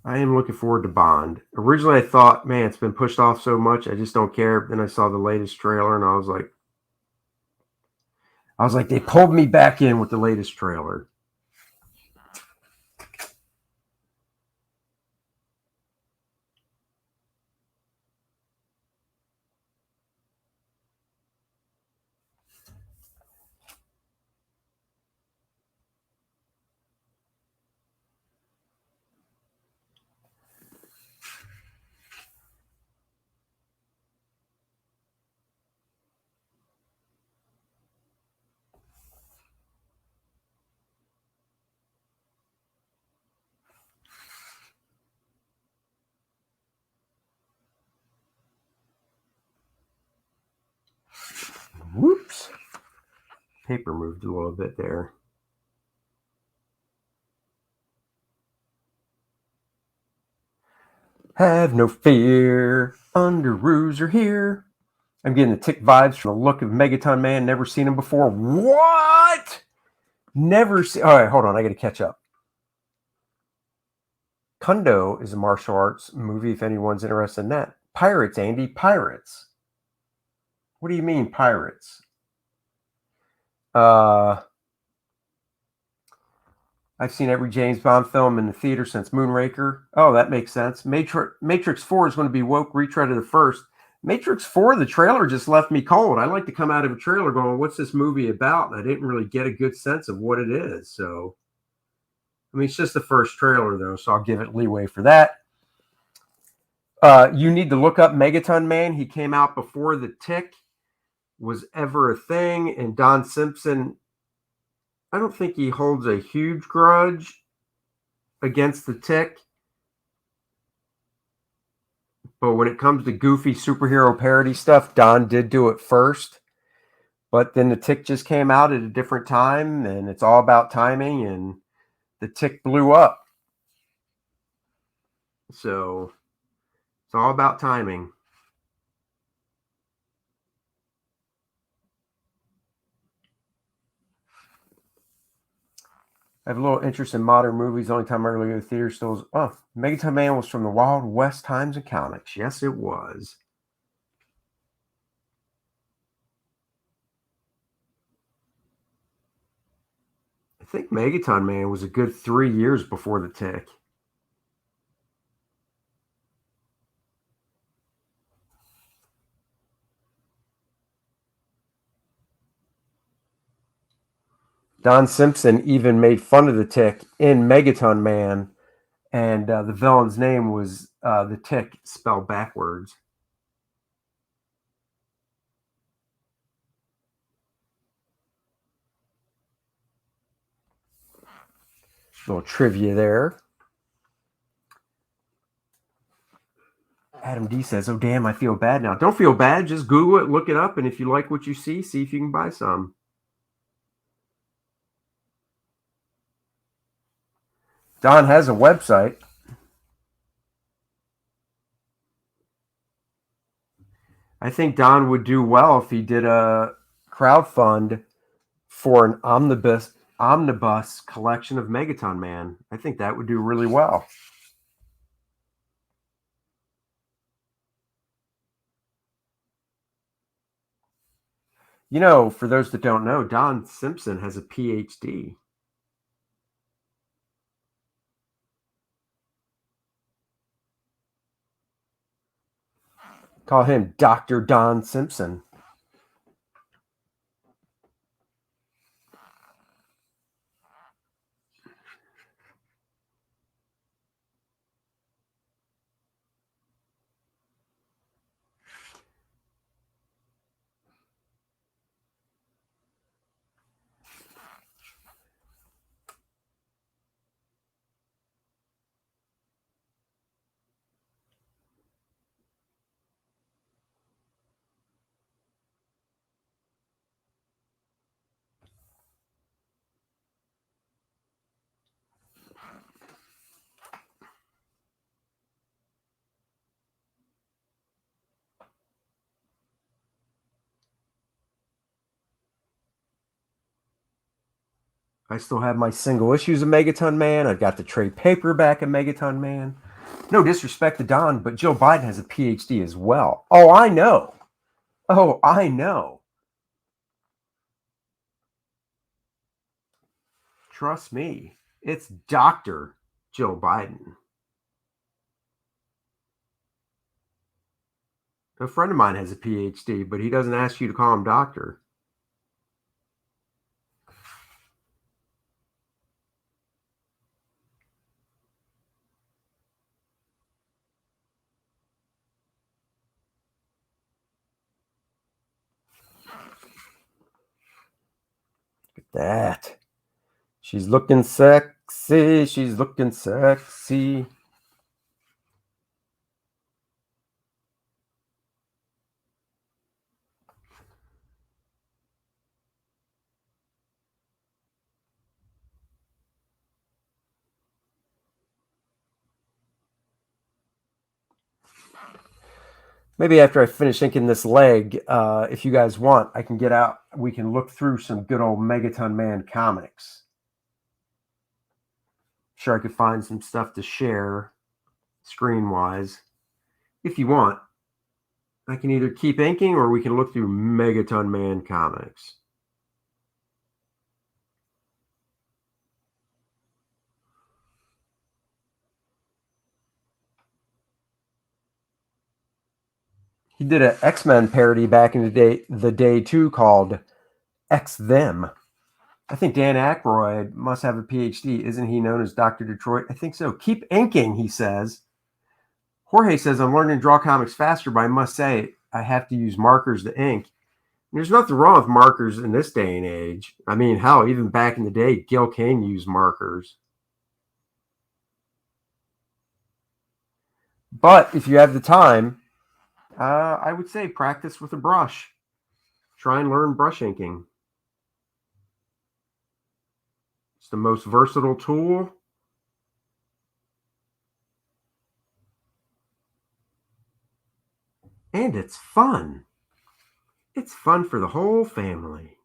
I am looking forward to Bond. Originally, I thought, man, it's been pushed off so much, I just don't care. Then I saw the latest trailer, and I was like, they pulled me back in with the latest trailer. Whoops. Paper moved a little bit there. Have no fear, Underoos are here. I'm getting the Tick vibes from the look of Megaton Man. Never seen him before. What? Never seen. All right, hold on. I got to catch up. Kundo is a martial arts movie if anyone's interested in that. Pirates, Andy. Pirates. What do you mean, pirates? I've seen every James Bond film in the theater since Moonraker. Oh, that makes sense. Matrix 4 is going to be woke retread of the first. Matrix 4, the trailer just left me cold. I like to come out of a trailer going, what's this movie about? And I didn't really get a good sense of what it is. So, I mean, it's just the first trailer, though, so I'll give it leeway for that. You need to look up Megaton Man. He came out before The Tick was ever a thing. And Don Simpson, I don't think he holds a huge grudge against The Tick. But when it comes to goofy superhero parody stuff, Don did do it first. But then The Tick just came out at a different time, and it's all about timing, and The Tick blew up. So it's all about timing. I have a little interest in modern movies. The only time I really go to the theater still is, Megaton Man was from the Wild West times and comics. Yes, it was. I think Megaton Man was a good 3 years before The Tick. Don Simpson even made fun of The Tick in Megaton Man, and the villain's name was The Tick spelled backwards. A little trivia there. Adam D says, oh, damn, I feel bad now. Don't feel bad. Just Google it, look it up, and if you like what you see if you can buy some. Don has a website. I think Don would do well if he did a crowdfund for an omnibus collection of Megaton Man. I think that would do really well. You know, for those that don't know, Don Simpson has a PhD. Call him Dr. Don Simpson. I still have my single issues of Megaton Man. I've got the trade paperback of Megaton Man. No disrespect to Don, but Joe Biden has a PhD as well. Oh, I know. Oh, I know. Trust me. It's Dr. Joe Biden. A friend of mine has a PhD, but he doesn't ask you to call him doctor. That. She's looking sexy. She's looking sexy. Maybe after I finish inking this leg, if you guys want, I can get out. We can look through some good old Megaton Man comics. Sure, I could find some stuff to share screen-wise. If you want, I can either keep inking or we can look through Megaton Man comics. He did an X-Men parody back in the day too, called X Them. I think Dan Aykroyd must have a PhD. Isn't he known as Dr. Detroit? I think so. Keep inking, he says. Jorge says, I'm learning to draw comics faster, but I must say I have to use markers to ink. There's nothing wrong with markers in this day and age. I mean, hell, even back in the day, Gil Kane used markers. But if you have the time, I would say practice with a brush. Try and learn brush inking. It's the most versatile tool. And it's fun. It's fun for the whole family.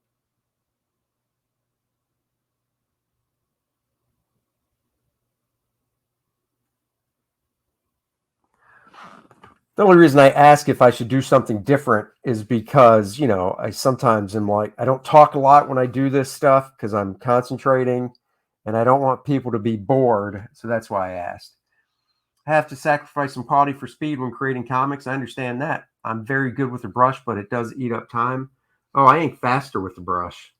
The only reason I ask if I should do something different is because, I sometimes am like, I don't talk a lot when I do this stuff because I'm concentrating and I don't want people to be bored. So that's why I asked. I have to sacrifice some quality for speed when creating comics. I understand that. I'm very good with the brush, but it does eat up time. Oh, I ink faster with the brush.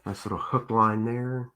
Nice little hook line there.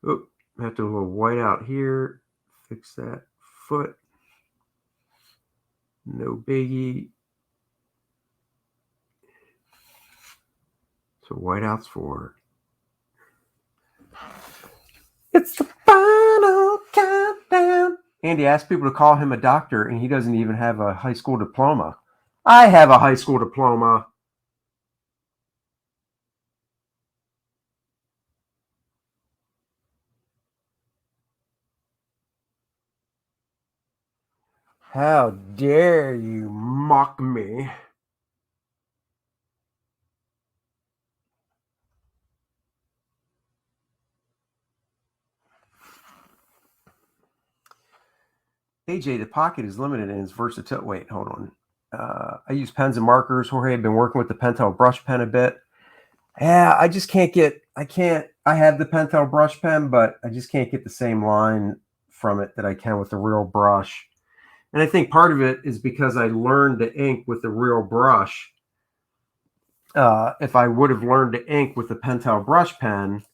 Oh, I have to do a little white out here. Fix that foot. No biggie. So whiteouts for. It's the final countdown. Andy asked people to call him a doctor, and he doesn't even have a high school diploma. I have a high school diploma. How dare you mock me? AJ, the pocket is limited in its versatility. Wait, hold on. I use pens and markers. Jorge had been working with the Pentel brush pen a bit. Yeah, I just can't get, I have the Pentel brush pen, but I just can't get the same line from it that I can with the real brush. And I think part of it is because I learned to ink with the real brush. If I would have learned to ink with the Pentel brush pen,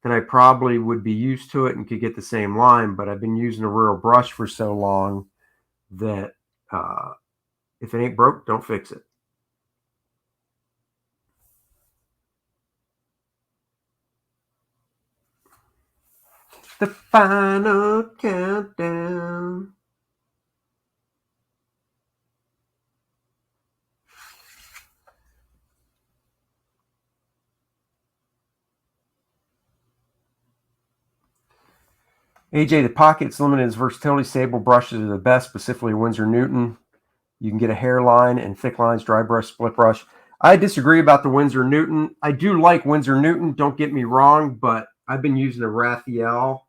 then I probably would be used to it and could get the same line. But I've been using a real brush for so long that if it ain't broke, don't fix it. The final countdown. AJ, the pocket's limited in its versatility. Sable brushes are the best, specifically Winsor Newton. You can get a hairline and thick lines, dry brush, split brush. I disagree about the Winsor Newton. I do like Winsor Newton, don't get me wrong, but I've been using a Raphael.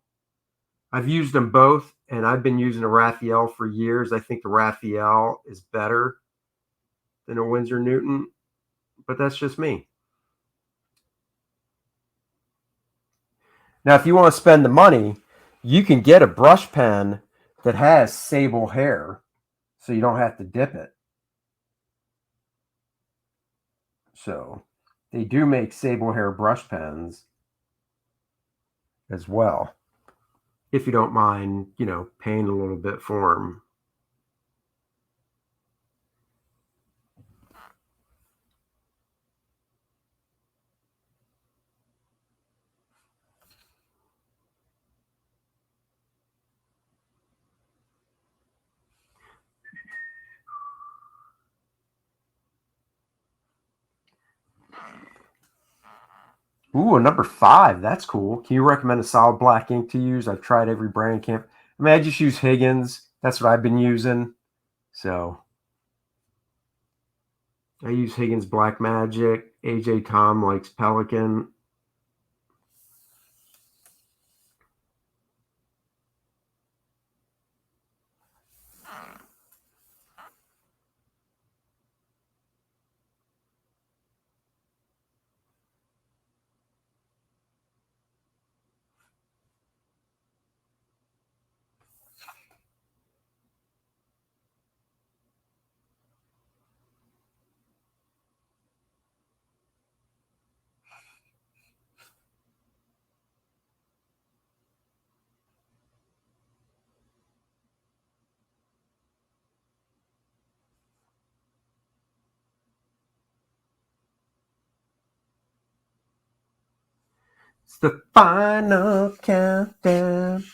I've used them both, and I've been using a Raphael for years. I think the Raphael is better than a Winsor Newton, but that's just me. Now, if you want to spend the money, you can get a brush pen that has sable hair, so you don't have to dip it. So they do make sable hair brush pens as well, if you don't mind, paying a little bit for them. Ooh, a number 5. That's cool. Can you recommend a solid black ink to use? I've tried every brand. Can't. I mean, I just use Higgins. That's what I've been using. So I use Higgins Black Magic. AJ Tom likes Pelican. It's the final countdown.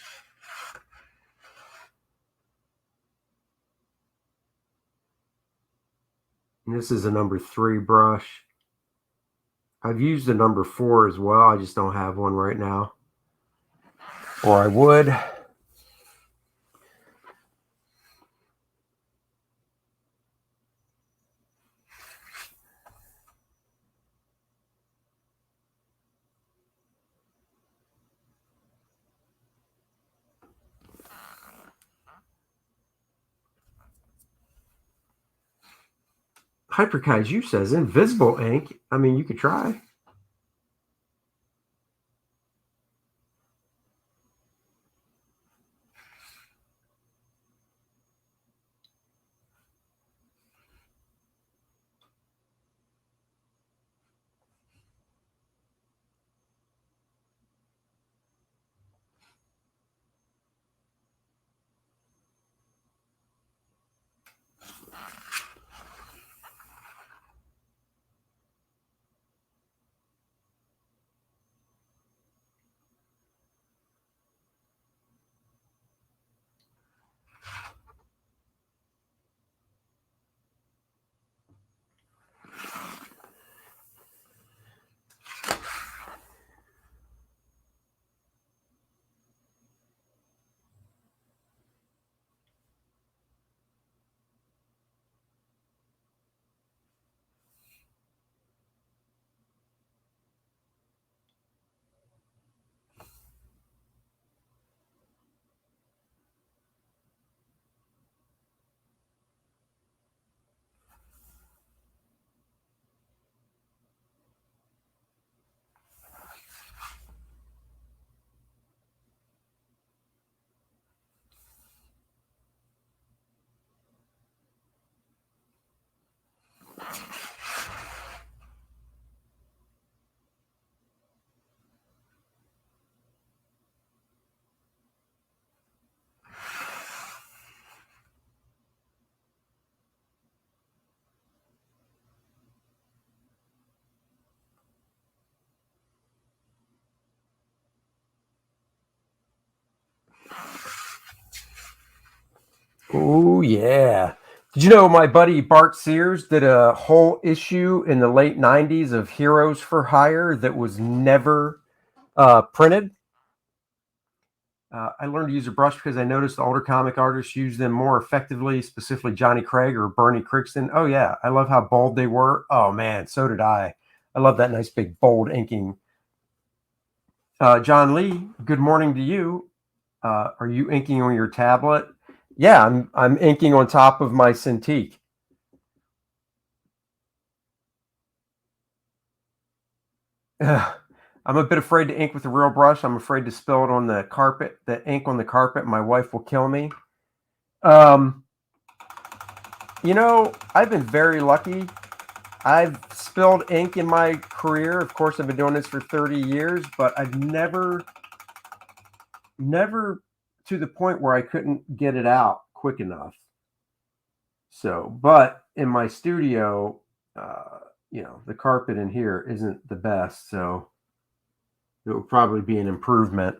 And this is a number 3 brush. I've used a number 4 as well. I just don't have one right now. Or I would. Hyper Kaiju says invisible ink. I mean, you could try. Oh, yeah. Did you know my buddy Bart Sears did a whole issue in the late 90s of Heroes for Hire that was never printed? I learned to use a brush because I noticed the older comic artists use them more effectively, specifically Johnny Craig or Bernie Crigston. Oh, yeah. I love how bold they were. Oh, man. So did I. I love that nice big bold inking. John Lee, good morning to you. Are you inking on your tablet? Yeah, I'm inking on top of my Cintiq. I'm a bit afraid to ink with a real brush. I'm afraid to spill it on the carpet, the ink on the carpet. My wife will kill me. You know, I've been very lucky. I've spilled ink in my career. Of course, I've been doing this for 30 years, but I've never to the point where I couldn't get it out quick enough. So, but in my studio, you know, the carpet in here isn't the best, so it will probably be an improvement.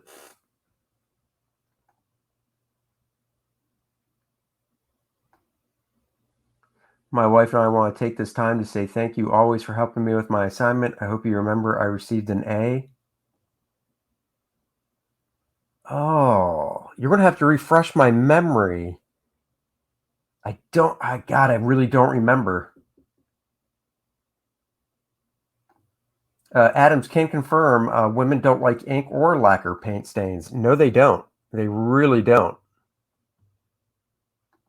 My wife and I want to take this time to say thank you always for helping me with my assignment. I hope you remember I received an A. Oh, you're going to have to refresh my memory. I really don't remember. Adams can confirm women don't like ink or lacquer paint stains. No, they don't. They really don't.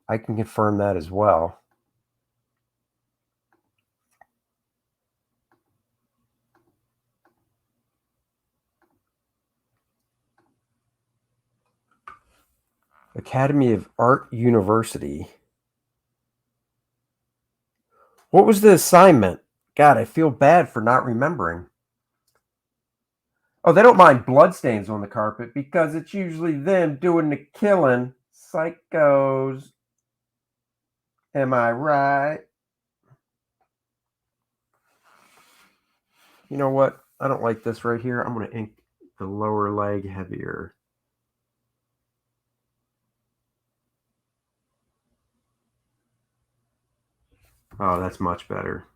I can confirm that as well. Academy of Art University. What was the assignment? God, I feel bad for not remembering. Oh, they don't mind bloodstains on the carpet because it's usually them doing the killing. Psychos. Am I right? You know what? I don't like this right here. I'm going to ink the lower leg heavier. Oh, that's much better.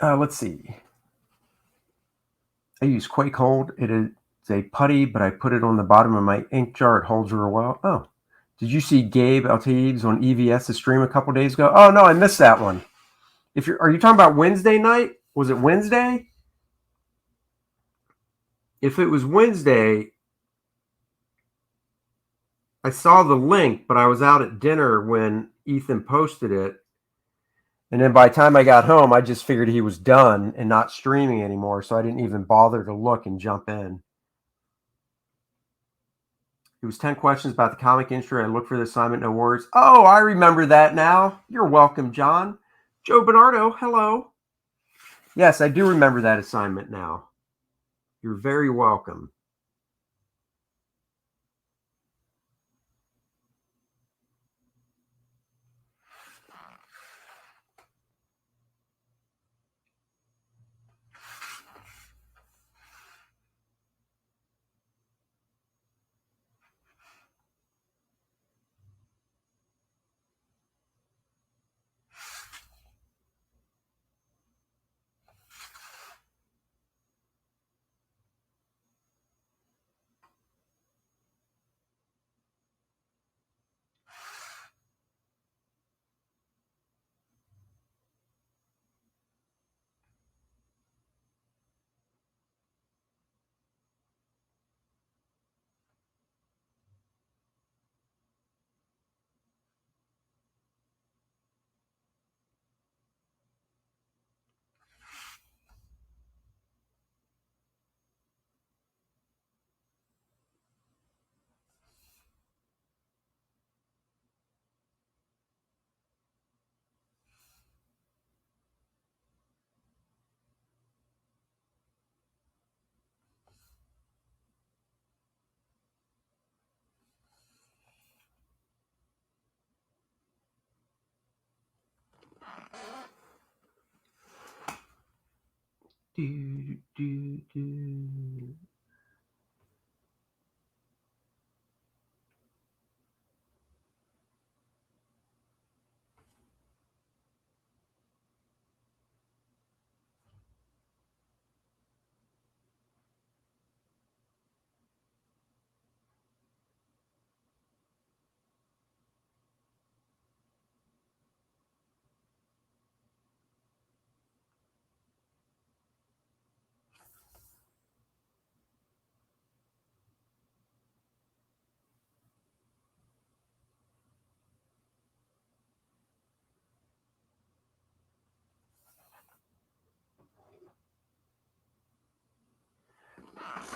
Let's see. I use Quake Hold. It is a putty, but I put it on the bottom of my ink jar. It holds real well. Oh, did you see Gabe Altaves on EVS's stream a couple days ago? Oh no, I missed that one. Are you talking about Wednesday night? Was it Wednesday? If it was Wednesday, I saw the link, but I was out at dinner when Ethan posted it. And then by the time I got home, I just figured he was done and not streaming anymore. So I didn't even bother to look and jump in. It was 10 questions about the comic industry. I looked for the assignment, no words. Oh, I remember that now. You're welcome, John. Joe Bernardo, hello. Yes, I do remember that assignment now. You're very welcome. Do, do, do.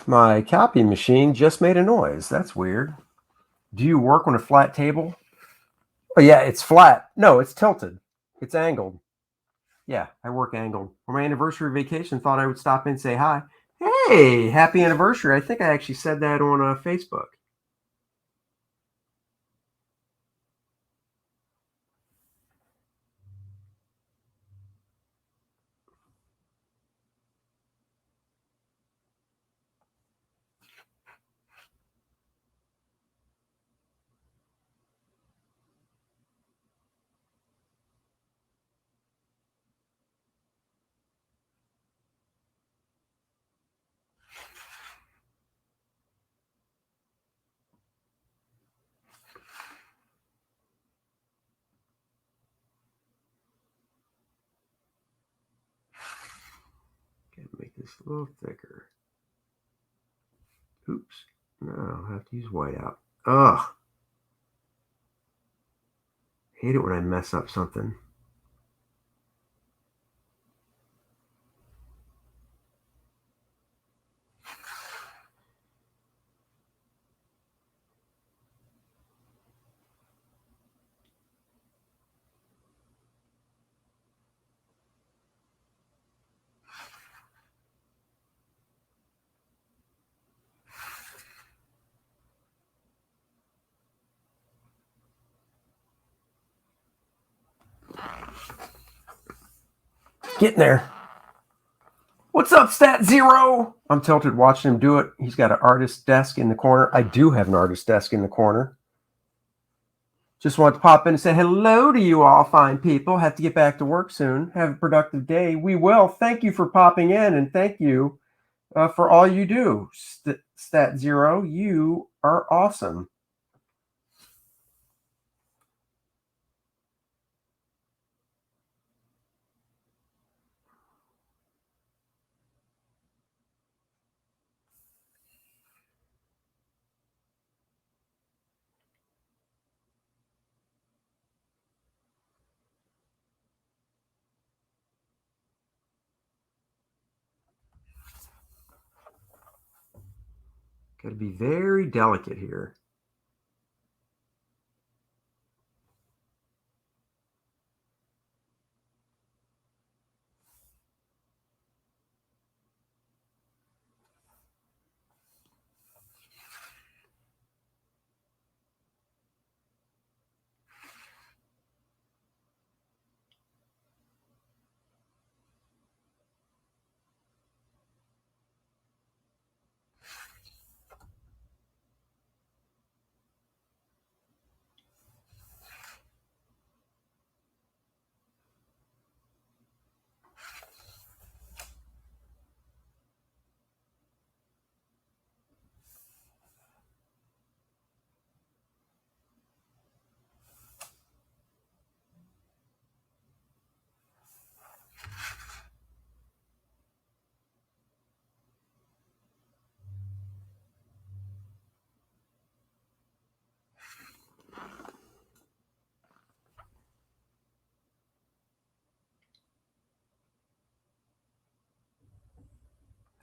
My copy machine just made a noise. That's weird. Do you work on a flat table? Oh, yeah, it's flat. No, it's tilted. It's angled. Yeah, I work angled. For my anniversary vacation, thought I would stop in and say hi. Hey, happy anniversary. I think I actually said that on Facebook. Gotta make this a little thicker. Oops. No, I'll have to use whiteout. Ugh. Hate it when I mess up something. Getting there. What's up, Stat Zero? I'm tilted watching him do it. He's got an artist desk in the corner. I do have an artist desk in the corner. Just wanted to pop in and say hello to you all fine people. Have to get back to work soon. Have a productive day. We will. Thank you for popping in, and thank you for all you do. Stat Zero, you are awesome. Got to be very delicate here.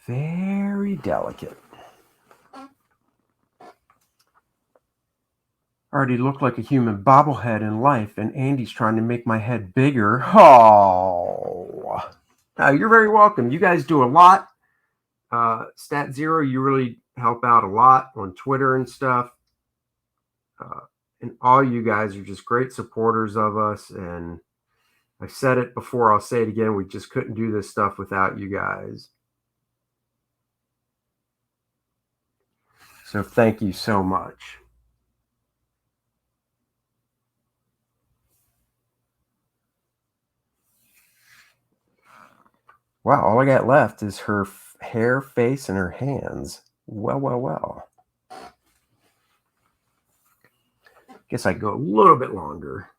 Very delicate. Already look like a human bobblehead in life, and Andy's trying to make my head bigger. Oh, you're very welcome. You guys do a lot. Stat Zero, you really help out a lot on Twitter and stuff. And all you guys are just great supporters of us. And I've said it before, I'll say it again. We just couldn't do this stuff without you guys. So thank you so much. Wow, all I got left is her hair, face, and her hands. Well, well, well. Guess I go a little bit longer.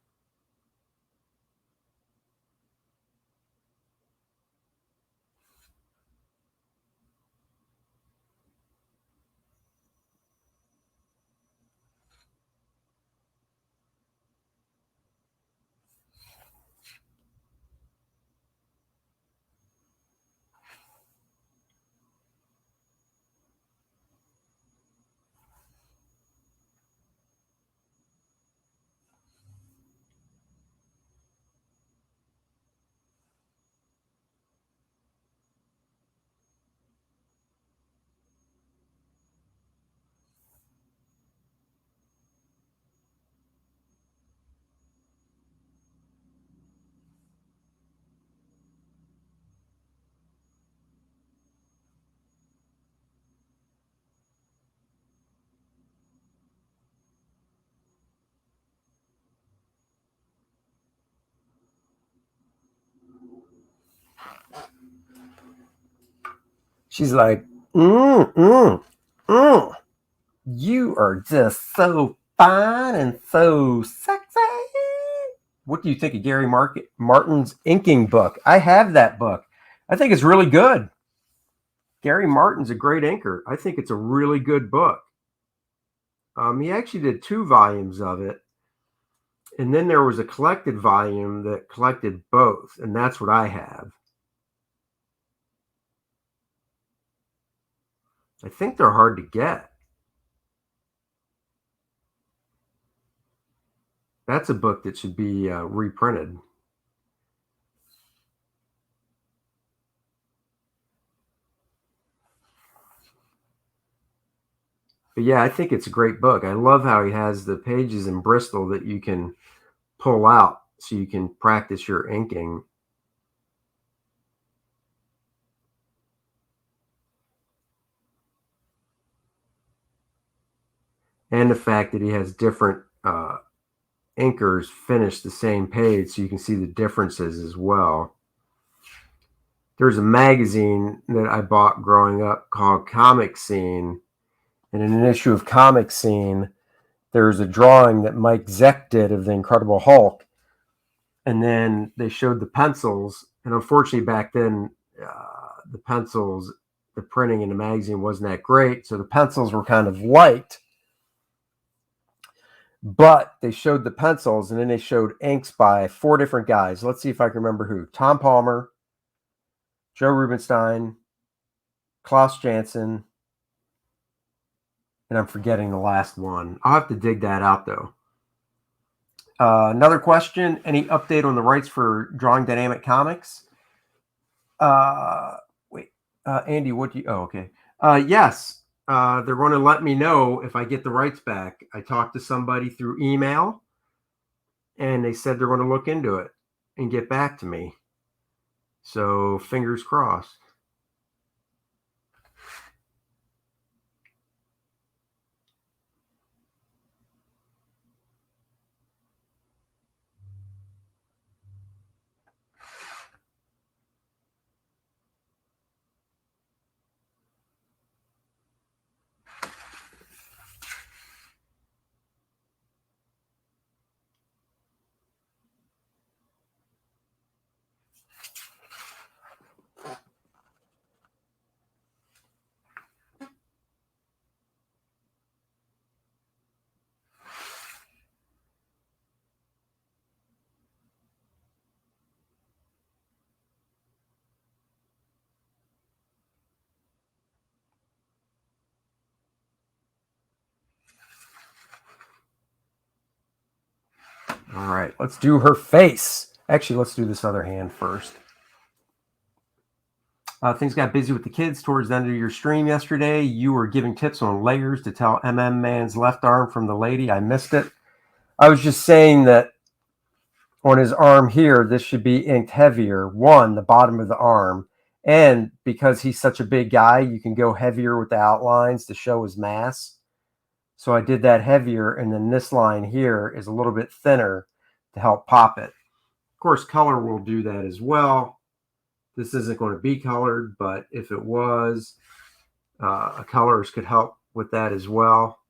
She's like, you are just so fine and so sexy. What do you think of Gary Martin's inking book? I have that book. I think it's really good. Gary Martin's a great inker. I think it's a really good book. He actually did 2 volumes of it. And then there was a collected volume that collected both. And that's what I have. I think they're hard to get. That's a book that should be reprinted. But yeah, I think it's a great book. I love how he has the pages in Bristol that you can pull out so you can practice your inking. And the fact that he has different inkers finish the same page so you can see the differences as well. There's a magazine that I bought growing up called Comic Scene. And in an issue of Comic Scene, there's a drawing that Mike Zeck did of the Incredible Hulk. And then they showed the pencils. And unfortunately, back then, the pencils, the printing in the magazine wasn't that great. So the pencils were kind of light. But they showed the pencils, and then they showed inks by 4 different guys. Let's see if I can remember who. Tom Palmer, Joe Rubenstein, Klaus Janson, and I'm forgetting the last one. I'll have to dig that out, though. Another question. Any update on the rights for Drawing Dynamic Comics? Andy, what do you... Oh, okay. Yes. They're going to let me know if I get the rights back. I talked to somebody through email, and they said they're going to look into it and get back to me. So fingers crossed. All right, let's do her face. Actually, let's do this other hand first. Things got busy with the kids towards the end of your stream yesterday. You were giving tips on layers to tell MM Man's left arm from the lady. I missed it. I was just saying that on his arm here, this should be inked heavier. One, the bottom of the arm. And because he's such a big guy, you can go heavier with the outlines to show his mass. So I did that heavier, and then this line here is a little bit thinner to help pop it. Of course, color will do that as well. This isn't going to be colored, but if it was, colors could help with that as well.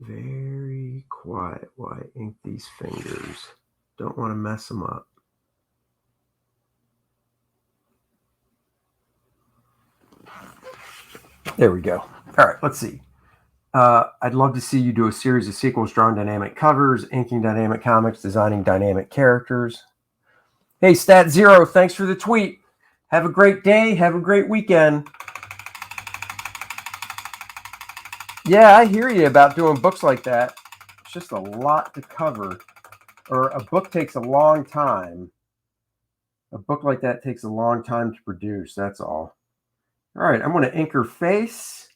Very quiet while I ink these fingers. Don't want to mess them up. There we go. All right, let's see. I'd love to see you do a series of sequels, drawing dynamic covers, inking dynamic comics, designing dynamic characters. Hey, Stat Zero, thanks for the tweet. Have a great day. Have a great weekend. Yeah, I hear you about doing books like that. It's just a lot to cover. Or a book takes a long time. A book like that takes a long time to produce. That's all. All right, I'm going to ink her face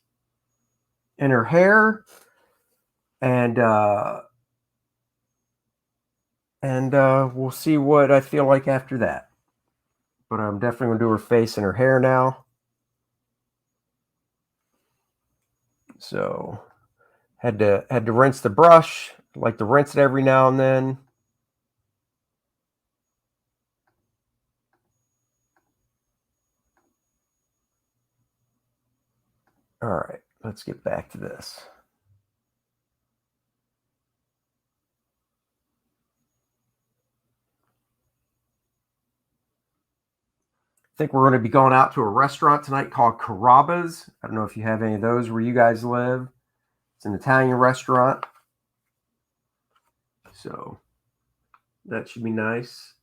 and her hair, and we'll see what I feel like after that. But I'm definitely going to do her face and her hair now. So had to rinse the brush. Like to rinse it every now and then. All right, let's get back to this. I think we're going to be going out to a restaurant tonight called Carrabba's. I don't know if you have any of those where you guys live. It's an Italian restaurant. So that should be nice.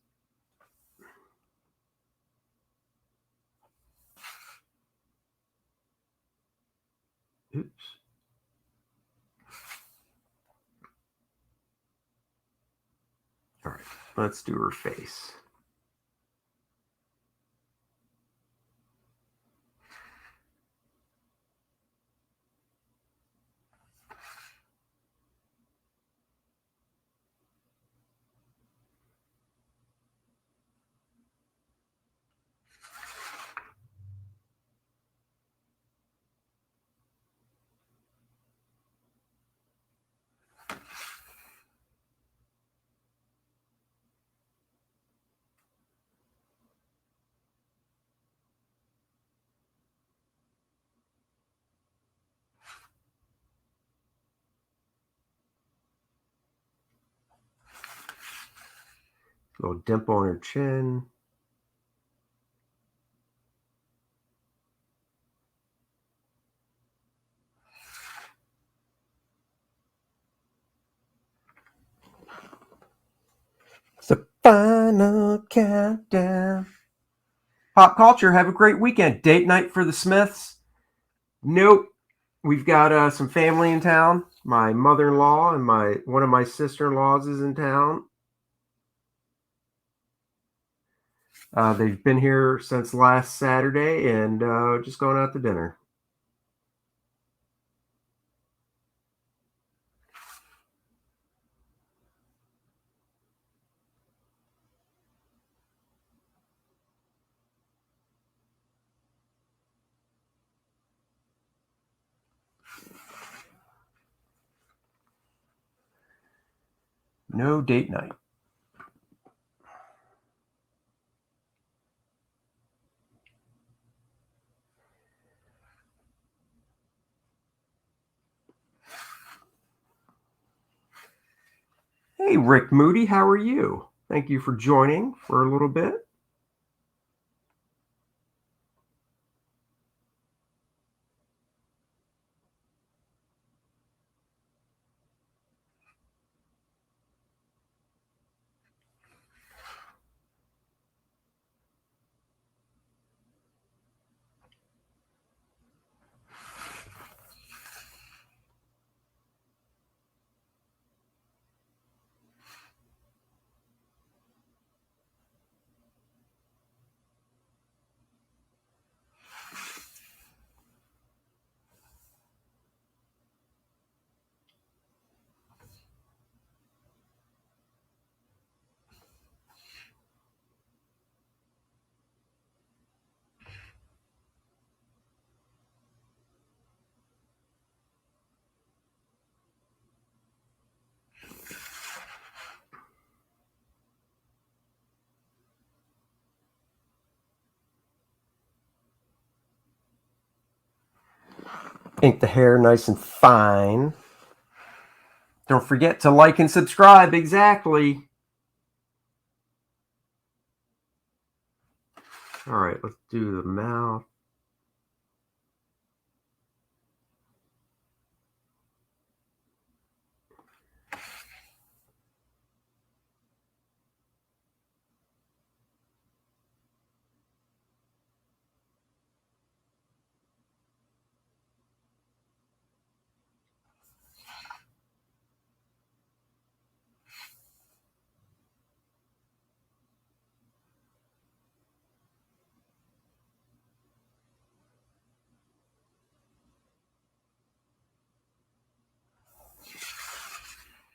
Oops. All right, let's do her face. Little dimple on her chin. It's the final countdown. Pop culture, have a great weekend. Date night for the Smiths? Nope. We've got some family in town. My mother-in-law and one of my sister-in-laws is in town. They've been here since last Saturday and just going out to dinner. No date night. Hey, Rick Moody, how are you? Thank you for joining for a little bit. Ink the hair nice and fine. Don't forget to like and subscribe. Exactly. All right, let's do the mouth.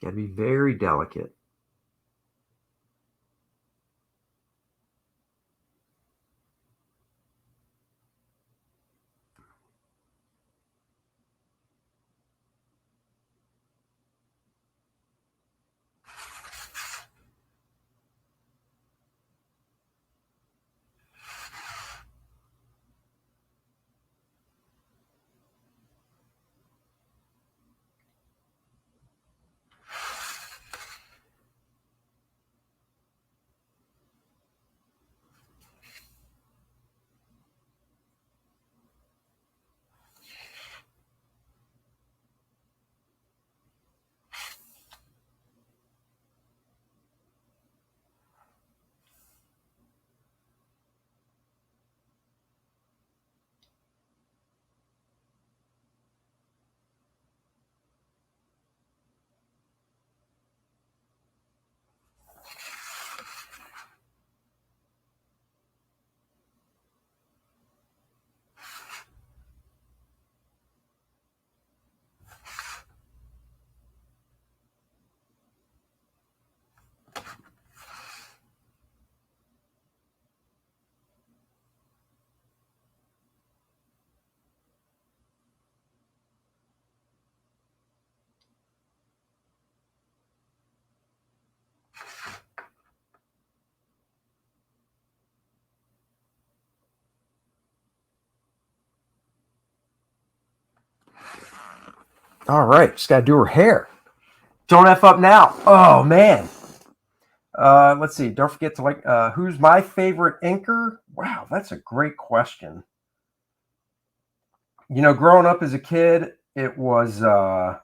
Gotta be very delicate. All right, just gotta do her hair. Don't F up now. Oh man. Let's see. Don't forget to like. Who's my favorite inker? Wow, that's a great question. Growing up as a kid, it was when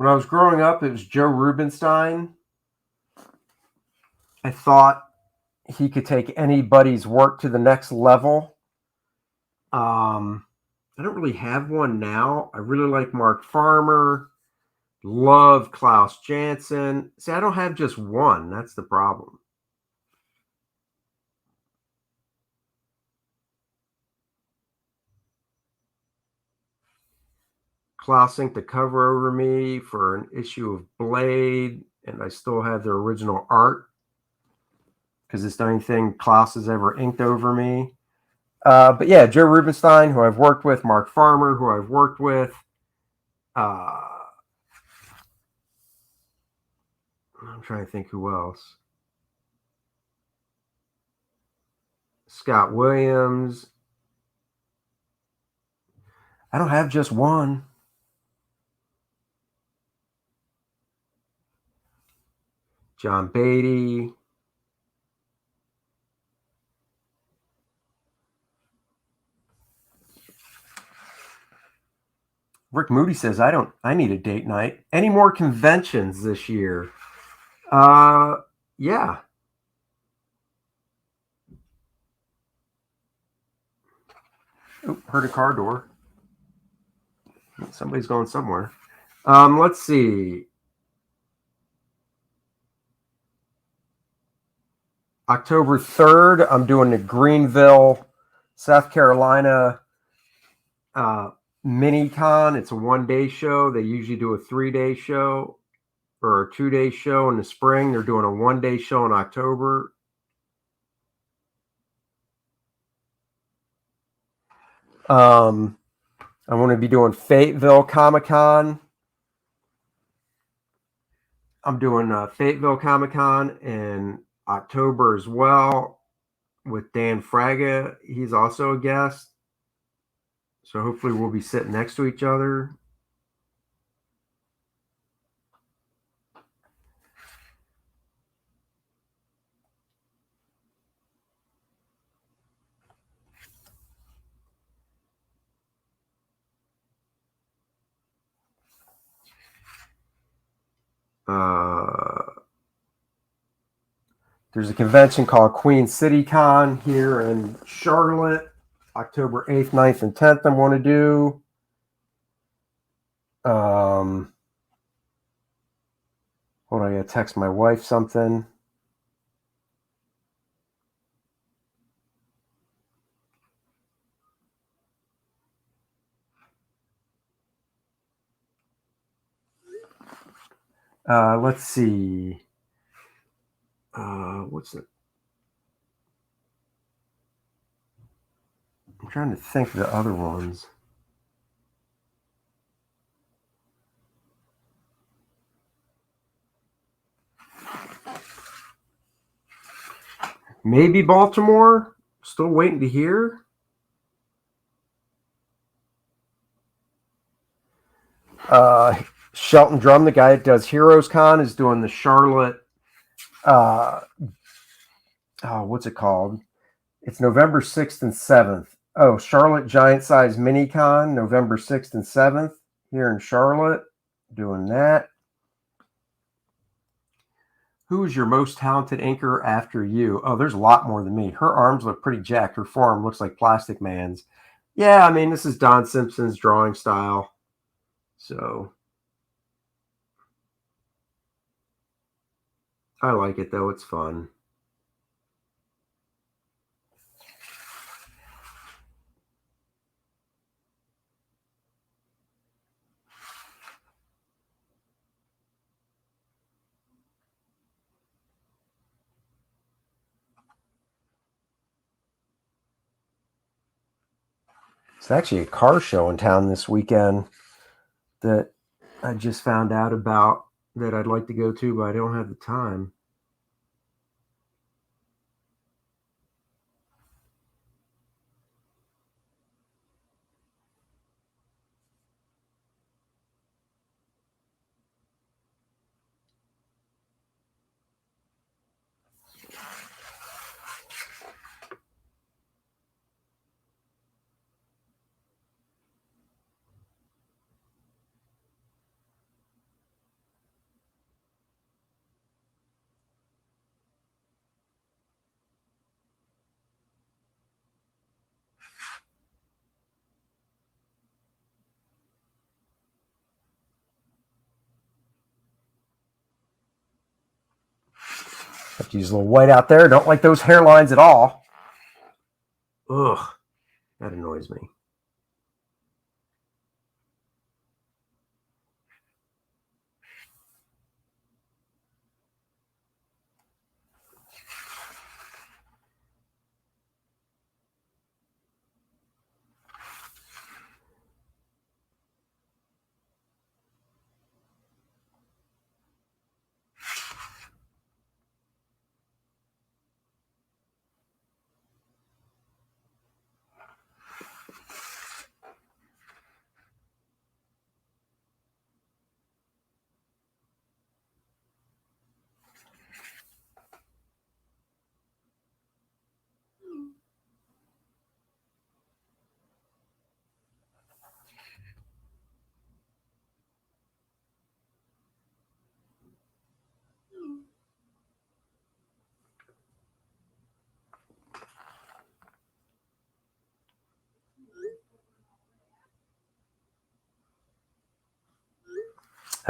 I was growing up, it was Joe Rubenstein. I thought he could take anybody's work to the next level. I don't really have one now. I really like Mark Farmer. Love Klaus Janson. See, I don't have just one. That's the problem. Klaus inked the cover over me for an issue of Blade, and I still have the original art because it's the only thing Klaus has ever inked over me. But yeah, Joe Rubenstein, who I've worked with, Mark Farmer, who I've worked with. I'm trying to think who else. Scott Williams. I don't have just one. John Beatty. Rick Moody says, I need a date night. Any more conventions this year? Yeah. Oh, heard a car door. Somebody's going somewhere. Let's see. October 3rd, I'm doing the Greenville, South Carolina mini-con. It's a one-day show. They usually do a 3-day show or a 2-day show in the spring. They're doing a one-day show in October. I'm going to be doing Fayetteville Comic-Con. I'm doing Fayetteville Comic-Con in October as well with Dan Fraga. He's also a guest. So hopefully we'll be sitting next to each other. There's a convention called Queen City Con here in Charlotte, October 8th, 9th, and 10th. I'm going to do. Hold on, I got to text my wife something. Let's see. What's it? I'm trying to think of the other ones. Maybe Baltimore. Still waiting to hear. Shelton Drum, the guy that does Heroes Con, is doing the Charlotte. What's it called? It's November 6th and 7th. Oh, Charlotte Giant Size Mini Con, November 6th and 7th here in Charlotte. Doing that. Who is your most talented inker after you? Oh, there's a lot more than me. Her arms look pretty jacked. Her forearm looks like Plastic Man's. Yeah, I mean, this is Don Simpson's drawing style. So I like it, though. It's fun. It's actually a car show in town this weekend that I just found out about that I'd like to go to, but I don't have the time. Have to use a little white out there. Don't like those hairlines at all. Ugh, that annoys me.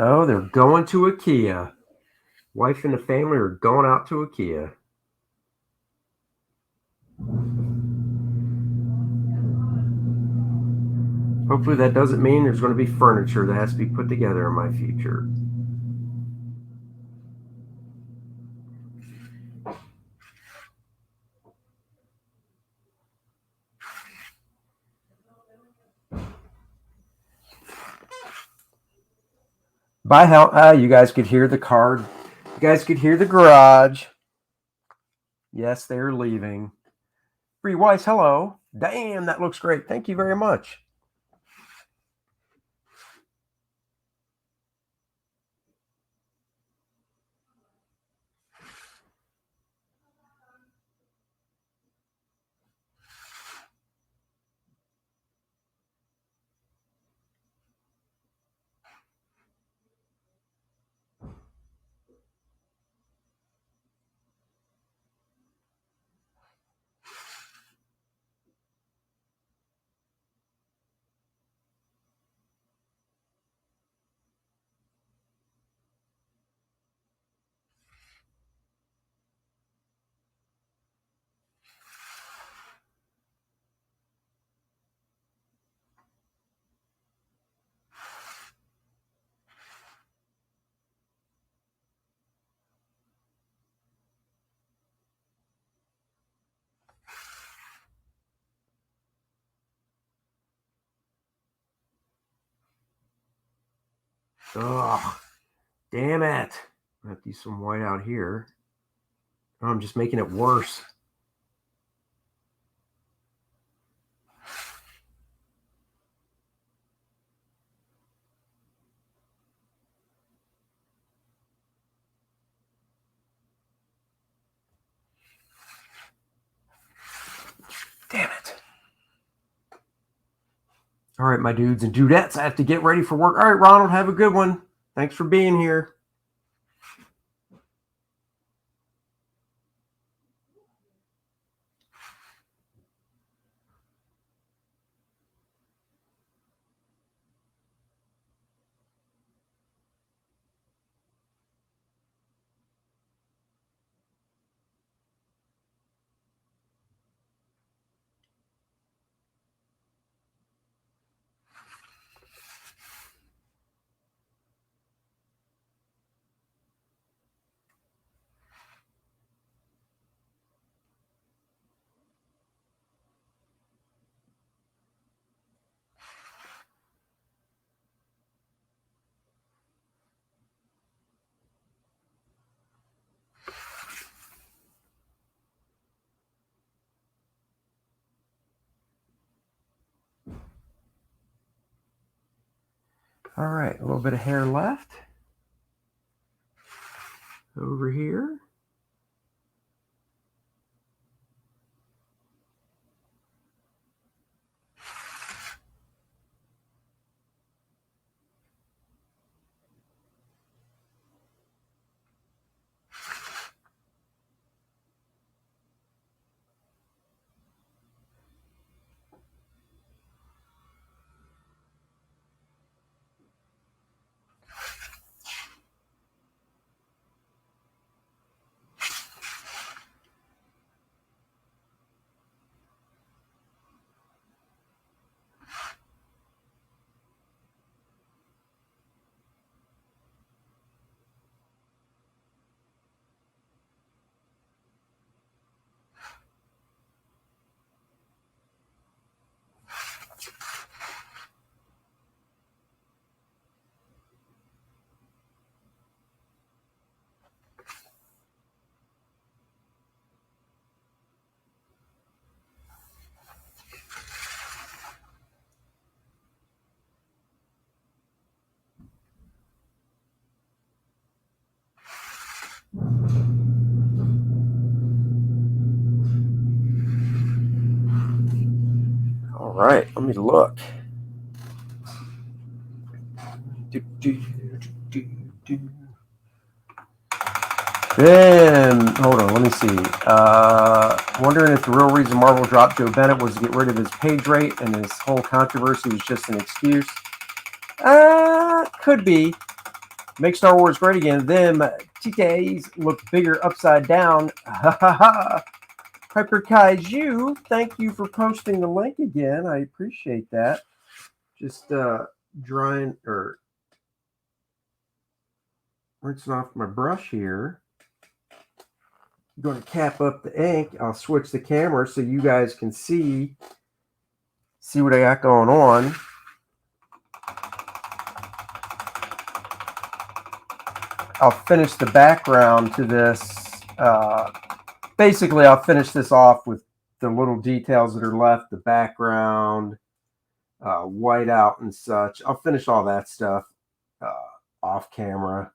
Oh, they're going to IKEA. Wife and the family are going out to IKEA. Hopefully that doesn't mean there's going to be furniture that has to be put together in my future. By how you guys could hear the car. You guys could hear the garage. Yes, they're leaving. Bree Weiss, hello. Damn, that looks great. Thank you very much. Ugh, damn it. I have to use some white out here. Oh, I'm just making it worse. Damn it. All right, my dudes and dudettes, I have to get ready for work. All right, Ronald, have a good one. Thanks for being here. All right, a little bit of hair left. Over here. right, let me look. Then, hold on, let me see. Wondering if the real reason Marvel dropped Joe Bennett was to get rid of his page rate and his whole controversy was just an excuse. Could be. Make Star Wars great again. Them TKs look bigger upside down. Ha ha ha. Hyper Kaiju, thank you for posting the link again. I appreciate that. Just drying or rinsing off my brush here. I'm going to cap up the ink. I'll switch the camera so you guys can see what I got going on. I'll finish the background to this. Basically, I'll finish this off with the little details that are left, the background, whiteout and such. I'll finish all that stuff off camera.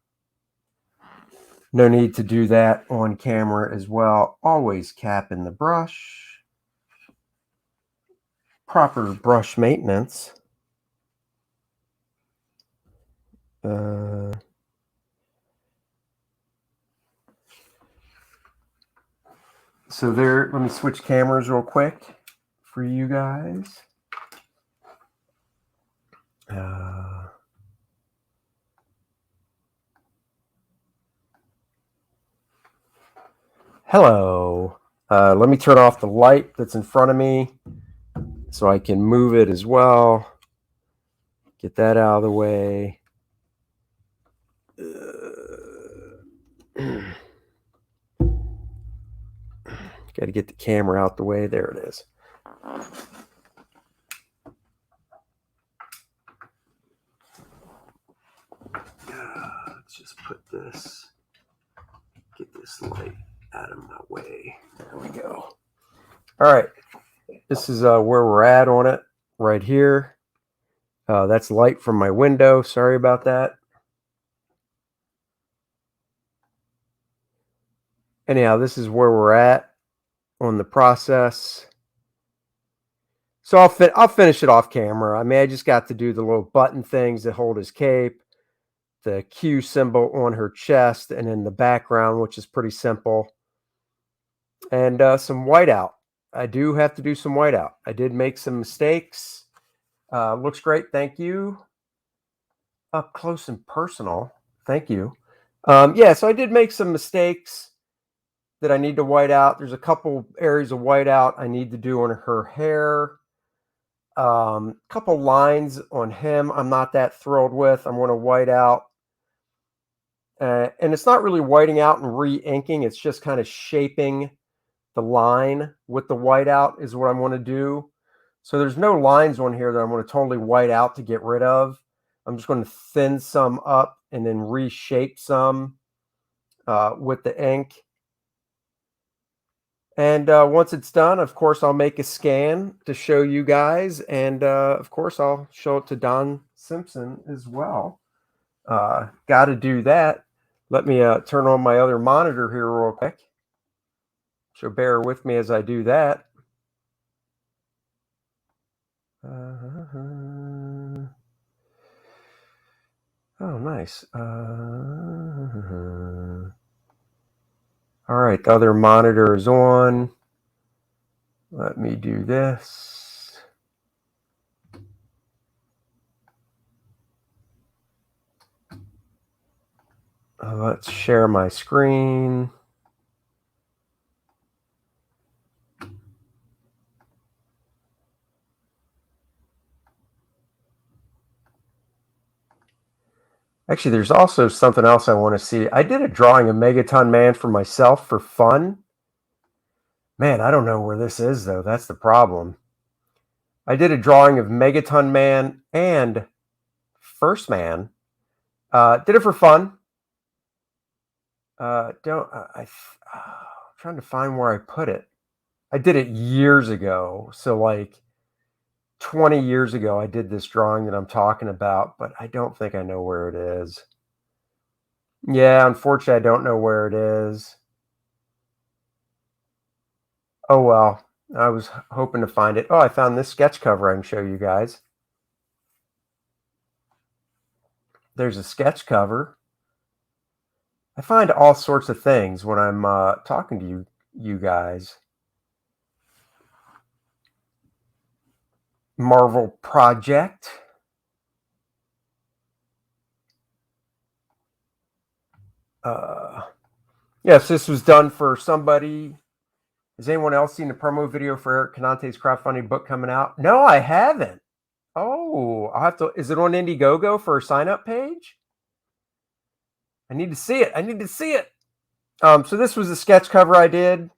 No need to do that on camera as well. Always capping the brush. Proper brush maintenance. So there, let me switch cameras real quick for you guys. Hello. Let me turn off the light that's in front of me so I can move it as well. Get that out of the way. Got to get the camera out the way. There it is. Let's just put this, get this light out of my way. There we go. All right. This is where we're at on it right here. That's light from my window. Sorry about that. Anyhow, this is where we're at on the process. So I'll finish it off camera. I mean, I just got to do the little button things that hold his cape, the Q symbol on her chest, and in the background, which is pretty simple. And some whiteout. I do have to do some whiteout. I did make some mistakes. Looks great. Thank you. Up close and personal. Thank you. Yeah, so I did make some mistakes that I need to white out. There's a couple areas of whiteout I need to do on her hair. Couple lines on him I'm not that thrilled with. I'm going to white out. And it's not really whiting out and re-inking. It's just kind of shaping the line with the whiteout is what I'm going to do. So there's no lines on here that I'm going to totally white out to get rid of. I'm just going to thin some up and then reshape some with the ink. And once it's done, of course, I'll make a scan to show you guys. And of course, I'll show it to Don Simpson as well. Got to do that. Let me turn on my other monitor here real quick. So bear with me as I do that. Oh, nice. All right, the other monitor is on. Let me do this. Let's share my screen. Actually, there's also something else I want to see. I did a drawing of Megaton Man for myself for fun. Man, I don't know where this is, though. That's the problem. I did a drawing of Megaton Man and First Man. Did it for fun. I'm trying to find where I put it. I did it years ago. So like 20 years ago, I did this drawing that I'm talking about, but I don't think I know where it is. Yeah, unfortunately, I don't know where it is. Oh, well, I was hoping to find it. Oh, I found this sketch cover I can show you guys. There's a sketch cover. I find all sorts of things when I'm talking to you guys. Marvel Project. Yes, this was done for somebody. Has anyone else seen the promo video for Eric Canante's crowdfunding book coming out? No, I haven't. Oh, I'll have to. Is it on Indiegogo for a sign-up page? I need to see it. I need to see it. So this was a sketch cover I did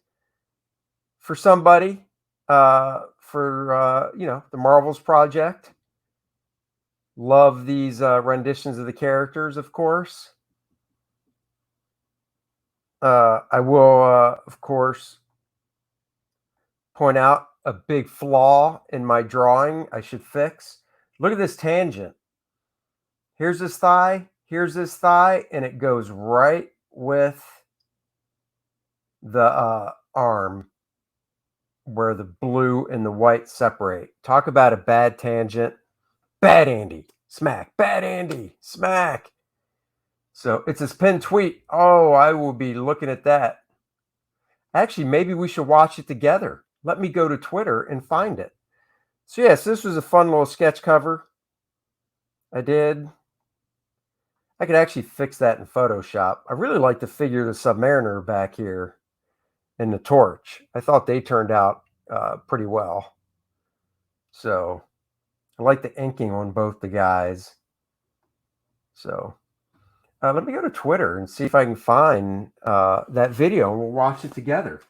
for somebody for the Marvels Project. Love these renditions of the characters, of course. I will, of course, point out a big flaw in my drawing I should fix. Look at this tangent. Here's his thigh, and it goes right with the arm where the blue and the white separate. Talk about a bad tangent. Bad Andy. Smack. Bad Andy. Smack. So it's his pinned tweet. Oh, I will be looking at that. Actually, maybe we should watch it together. Let me go to Twitter and find it. So yes, this was a fun little sketch cover I did. I could actually fix that in Photoshop. I really like the figure of the Submariner back here and the Torch. I thought they turned out pretty well. So I like the inking on both the guys. So let me go to Twitter and see if I can find that video, and we'll watch it together.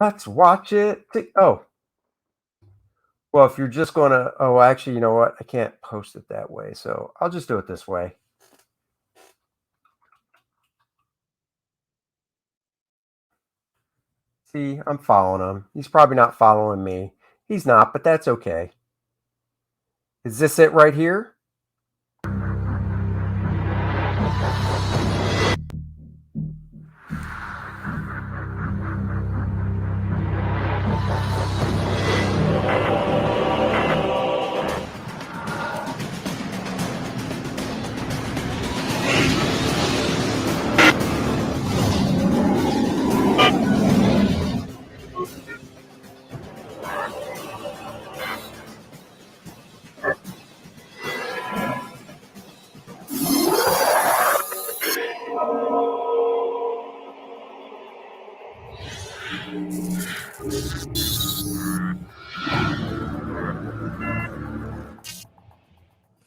Let's watch it. Oh, well, if you're just going to, oh, actually, you know what? I can't post it that way. So I'll just do it this way. See, I'm following him. He's probably not following me. He's not, but that's okay. Is this it right here?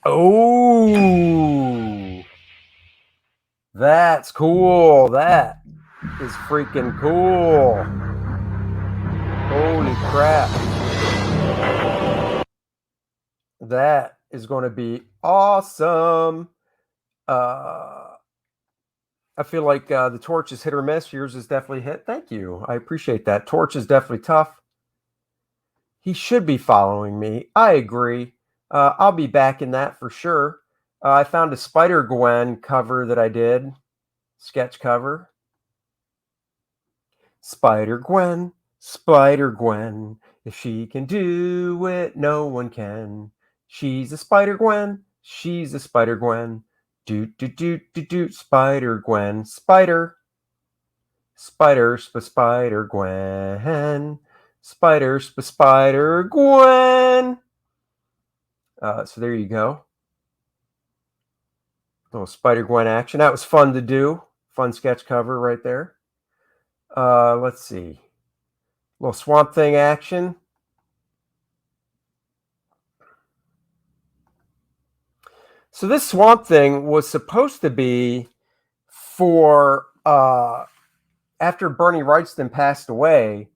Oh, that's cool. That is freaking cool. Holy crap. That is going to be awesome. I feel like the Torch is hit or miss. Yours is definitely hit. Thank you. I appreciate that. Torch is definitely tough. He should be following me. I agree. I'll be back in that for sure. I found a Spider-Gwen cover that I did. Sketch cover. Spider-Gwen, Spider-Gwen. If she can do it, no one can. She's a Spider-Gwen. She's a Spider-Gwen. Do, Spider-Gwen. Spider. Spider-Gwen. Spider-Gwen. So there you go. Little Spider-Gwen action. That was fun to do. Fun sketch cover right there. Let's see. Little Swamp Thing action. So this Swamp Thing was supposed to be for after Bernie Wrightston passed away,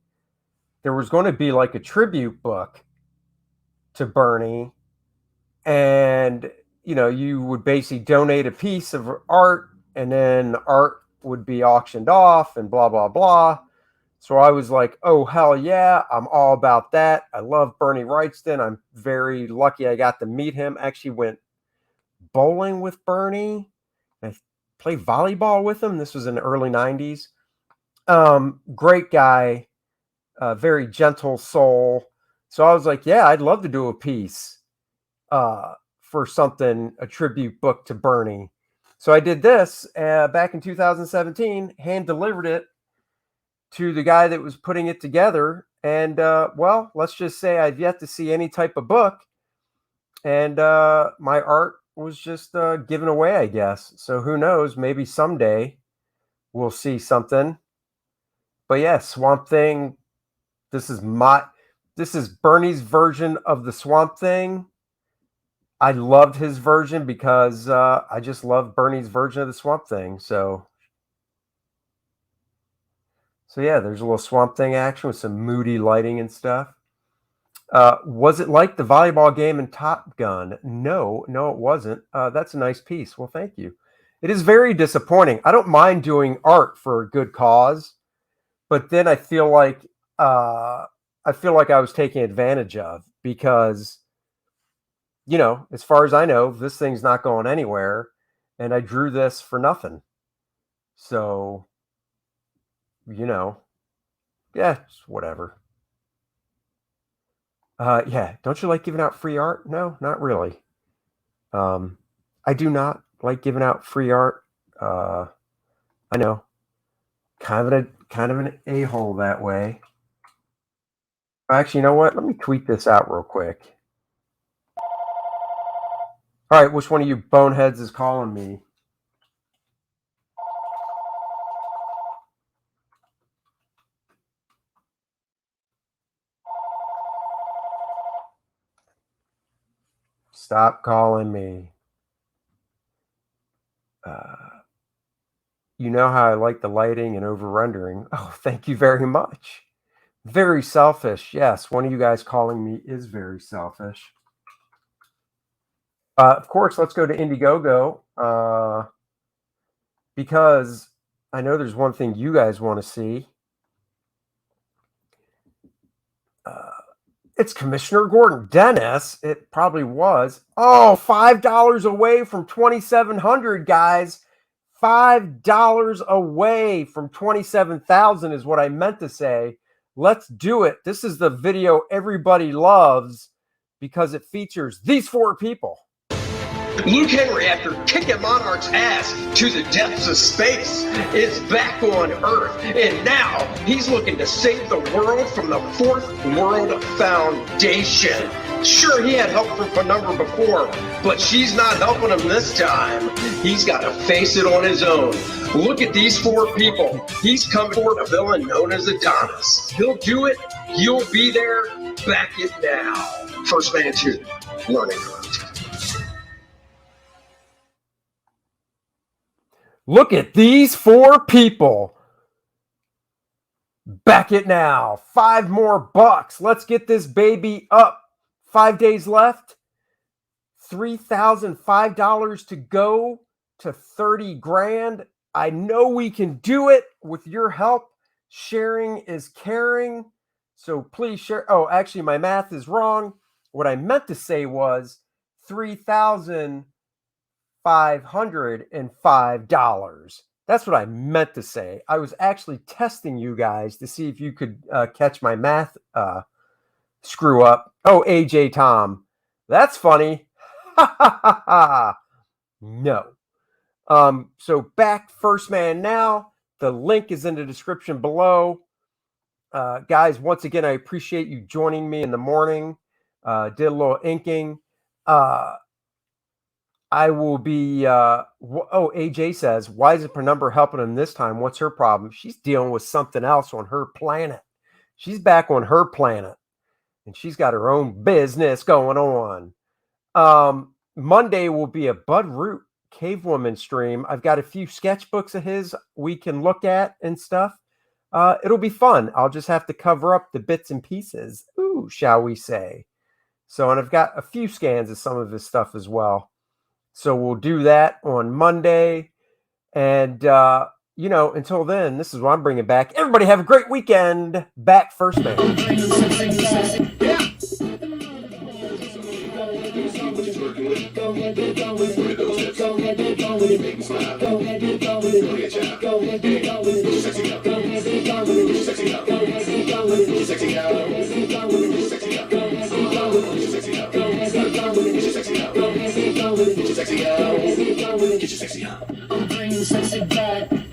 there was going to be like a tribute book to Bernie, and you would basically donate a piece of art, and then the art would be auctioned off and blah blah blah. So I was like, oh hell yeah, I'm all about that. I love Bernie Wrightston. I'm very lucky I got to meet him. Actually went bowling with Bernie. I played volleyball with him. This was in the early 90s. Great guy. very gentle soul. So I was like, yeah, I'd love to do a piece for something, a tribute book to Bernie. So I did this back in 2017, hand delivered it to the guy that was putting it together. And well, let's just say I've yet to see any type of book. And my art was just given away, I guess. So who knows? Maybe someday we'll see something. But yeah, Swamp Thing. This is Bernie's version of the Swamp Thing. I loved his version because I just love Bernie's version of the Swamp Thing. So yeah, there's a little Swamp Thing action with some moody lighting and stuff. Was it like the volleyball game in Top Gun? No, it wasn't. That's a nice piece. Well, thank you. It is very disappointing. I don't mind doing art for a good cause, but then I feel like I was taken advantage of because, you know, as far as I know, this thing's not going anywhere, and I drew this for nothing. So, you know, yeah, it's whatever. Yeah, don't you like giving out free art? No, not really. I do not like giving out free art. I know, kind of an a-hole that way. Actually, you know what? Let me tweet this out real quick. All right, which one of you boneheads is calling me? Stop calling me. You know how I like the lighting and over-rendering. Oh, thank you very much. Very selfish. Yes, one of you guys calling me is very selfish. Of course, let's go to Indiegogo because I know there's one thing you guys want to see. It's Commissioner Gordon. Dennis, it probably was. Oh, $5 away from 2,700, guys. $5 away from 27,000 is what I meant to say. Let's do it. This is the video everybody loves because it features these four people. Luke Henry, after kicking Monarch's ass to the depths of space, is back on Earth, and now he's looking to save the world from the Fourth World Foundation. Sure, he had help from Penumbra before, but she's not helping him this time. He's got to face it on his own. Look at these four people. He's coming for a villain known as Adonis. He'll do it. You'll be there. Back it now. First Man 2, Learning Curve. Look at these four people. Back it now. $5 more. Let's get this baby up. 5 days left. $3,005 to go to 30 grand. I know we can do it with your help. Sharing is caring. So please share. Oh, actually, my math is wrong. What I meant to say was $3,505. That's what I meant to say. I was actually testing you guys to see if you could catch my math screw up. Oh, AJ Tom. That's funny. No. So back First Man now. The link is in the description below. Guys, once again, I appreciate you joining me in the morning. Did a little inking. I will be, AJ says, why is Penumbra helping him this time? What's her problem? She's dealing with something else on her planet. She's back on her planet, and she's got her own business going on. Monday will be a Bud Root Cave Woman stream. I've got a few sketchbooks of his we can look at and stuff. It'll be fun. I'll just have to cover up the bits and pieces, shall we say. So, and I've got a few scans of some of his stuff as well. So we'll do that on Monday. And, until then, this is what I'm bringing back. Everybody have a great weekend. Back First Man. Yeah. sexy on. Get your sexy on. I'm bringing sexy back.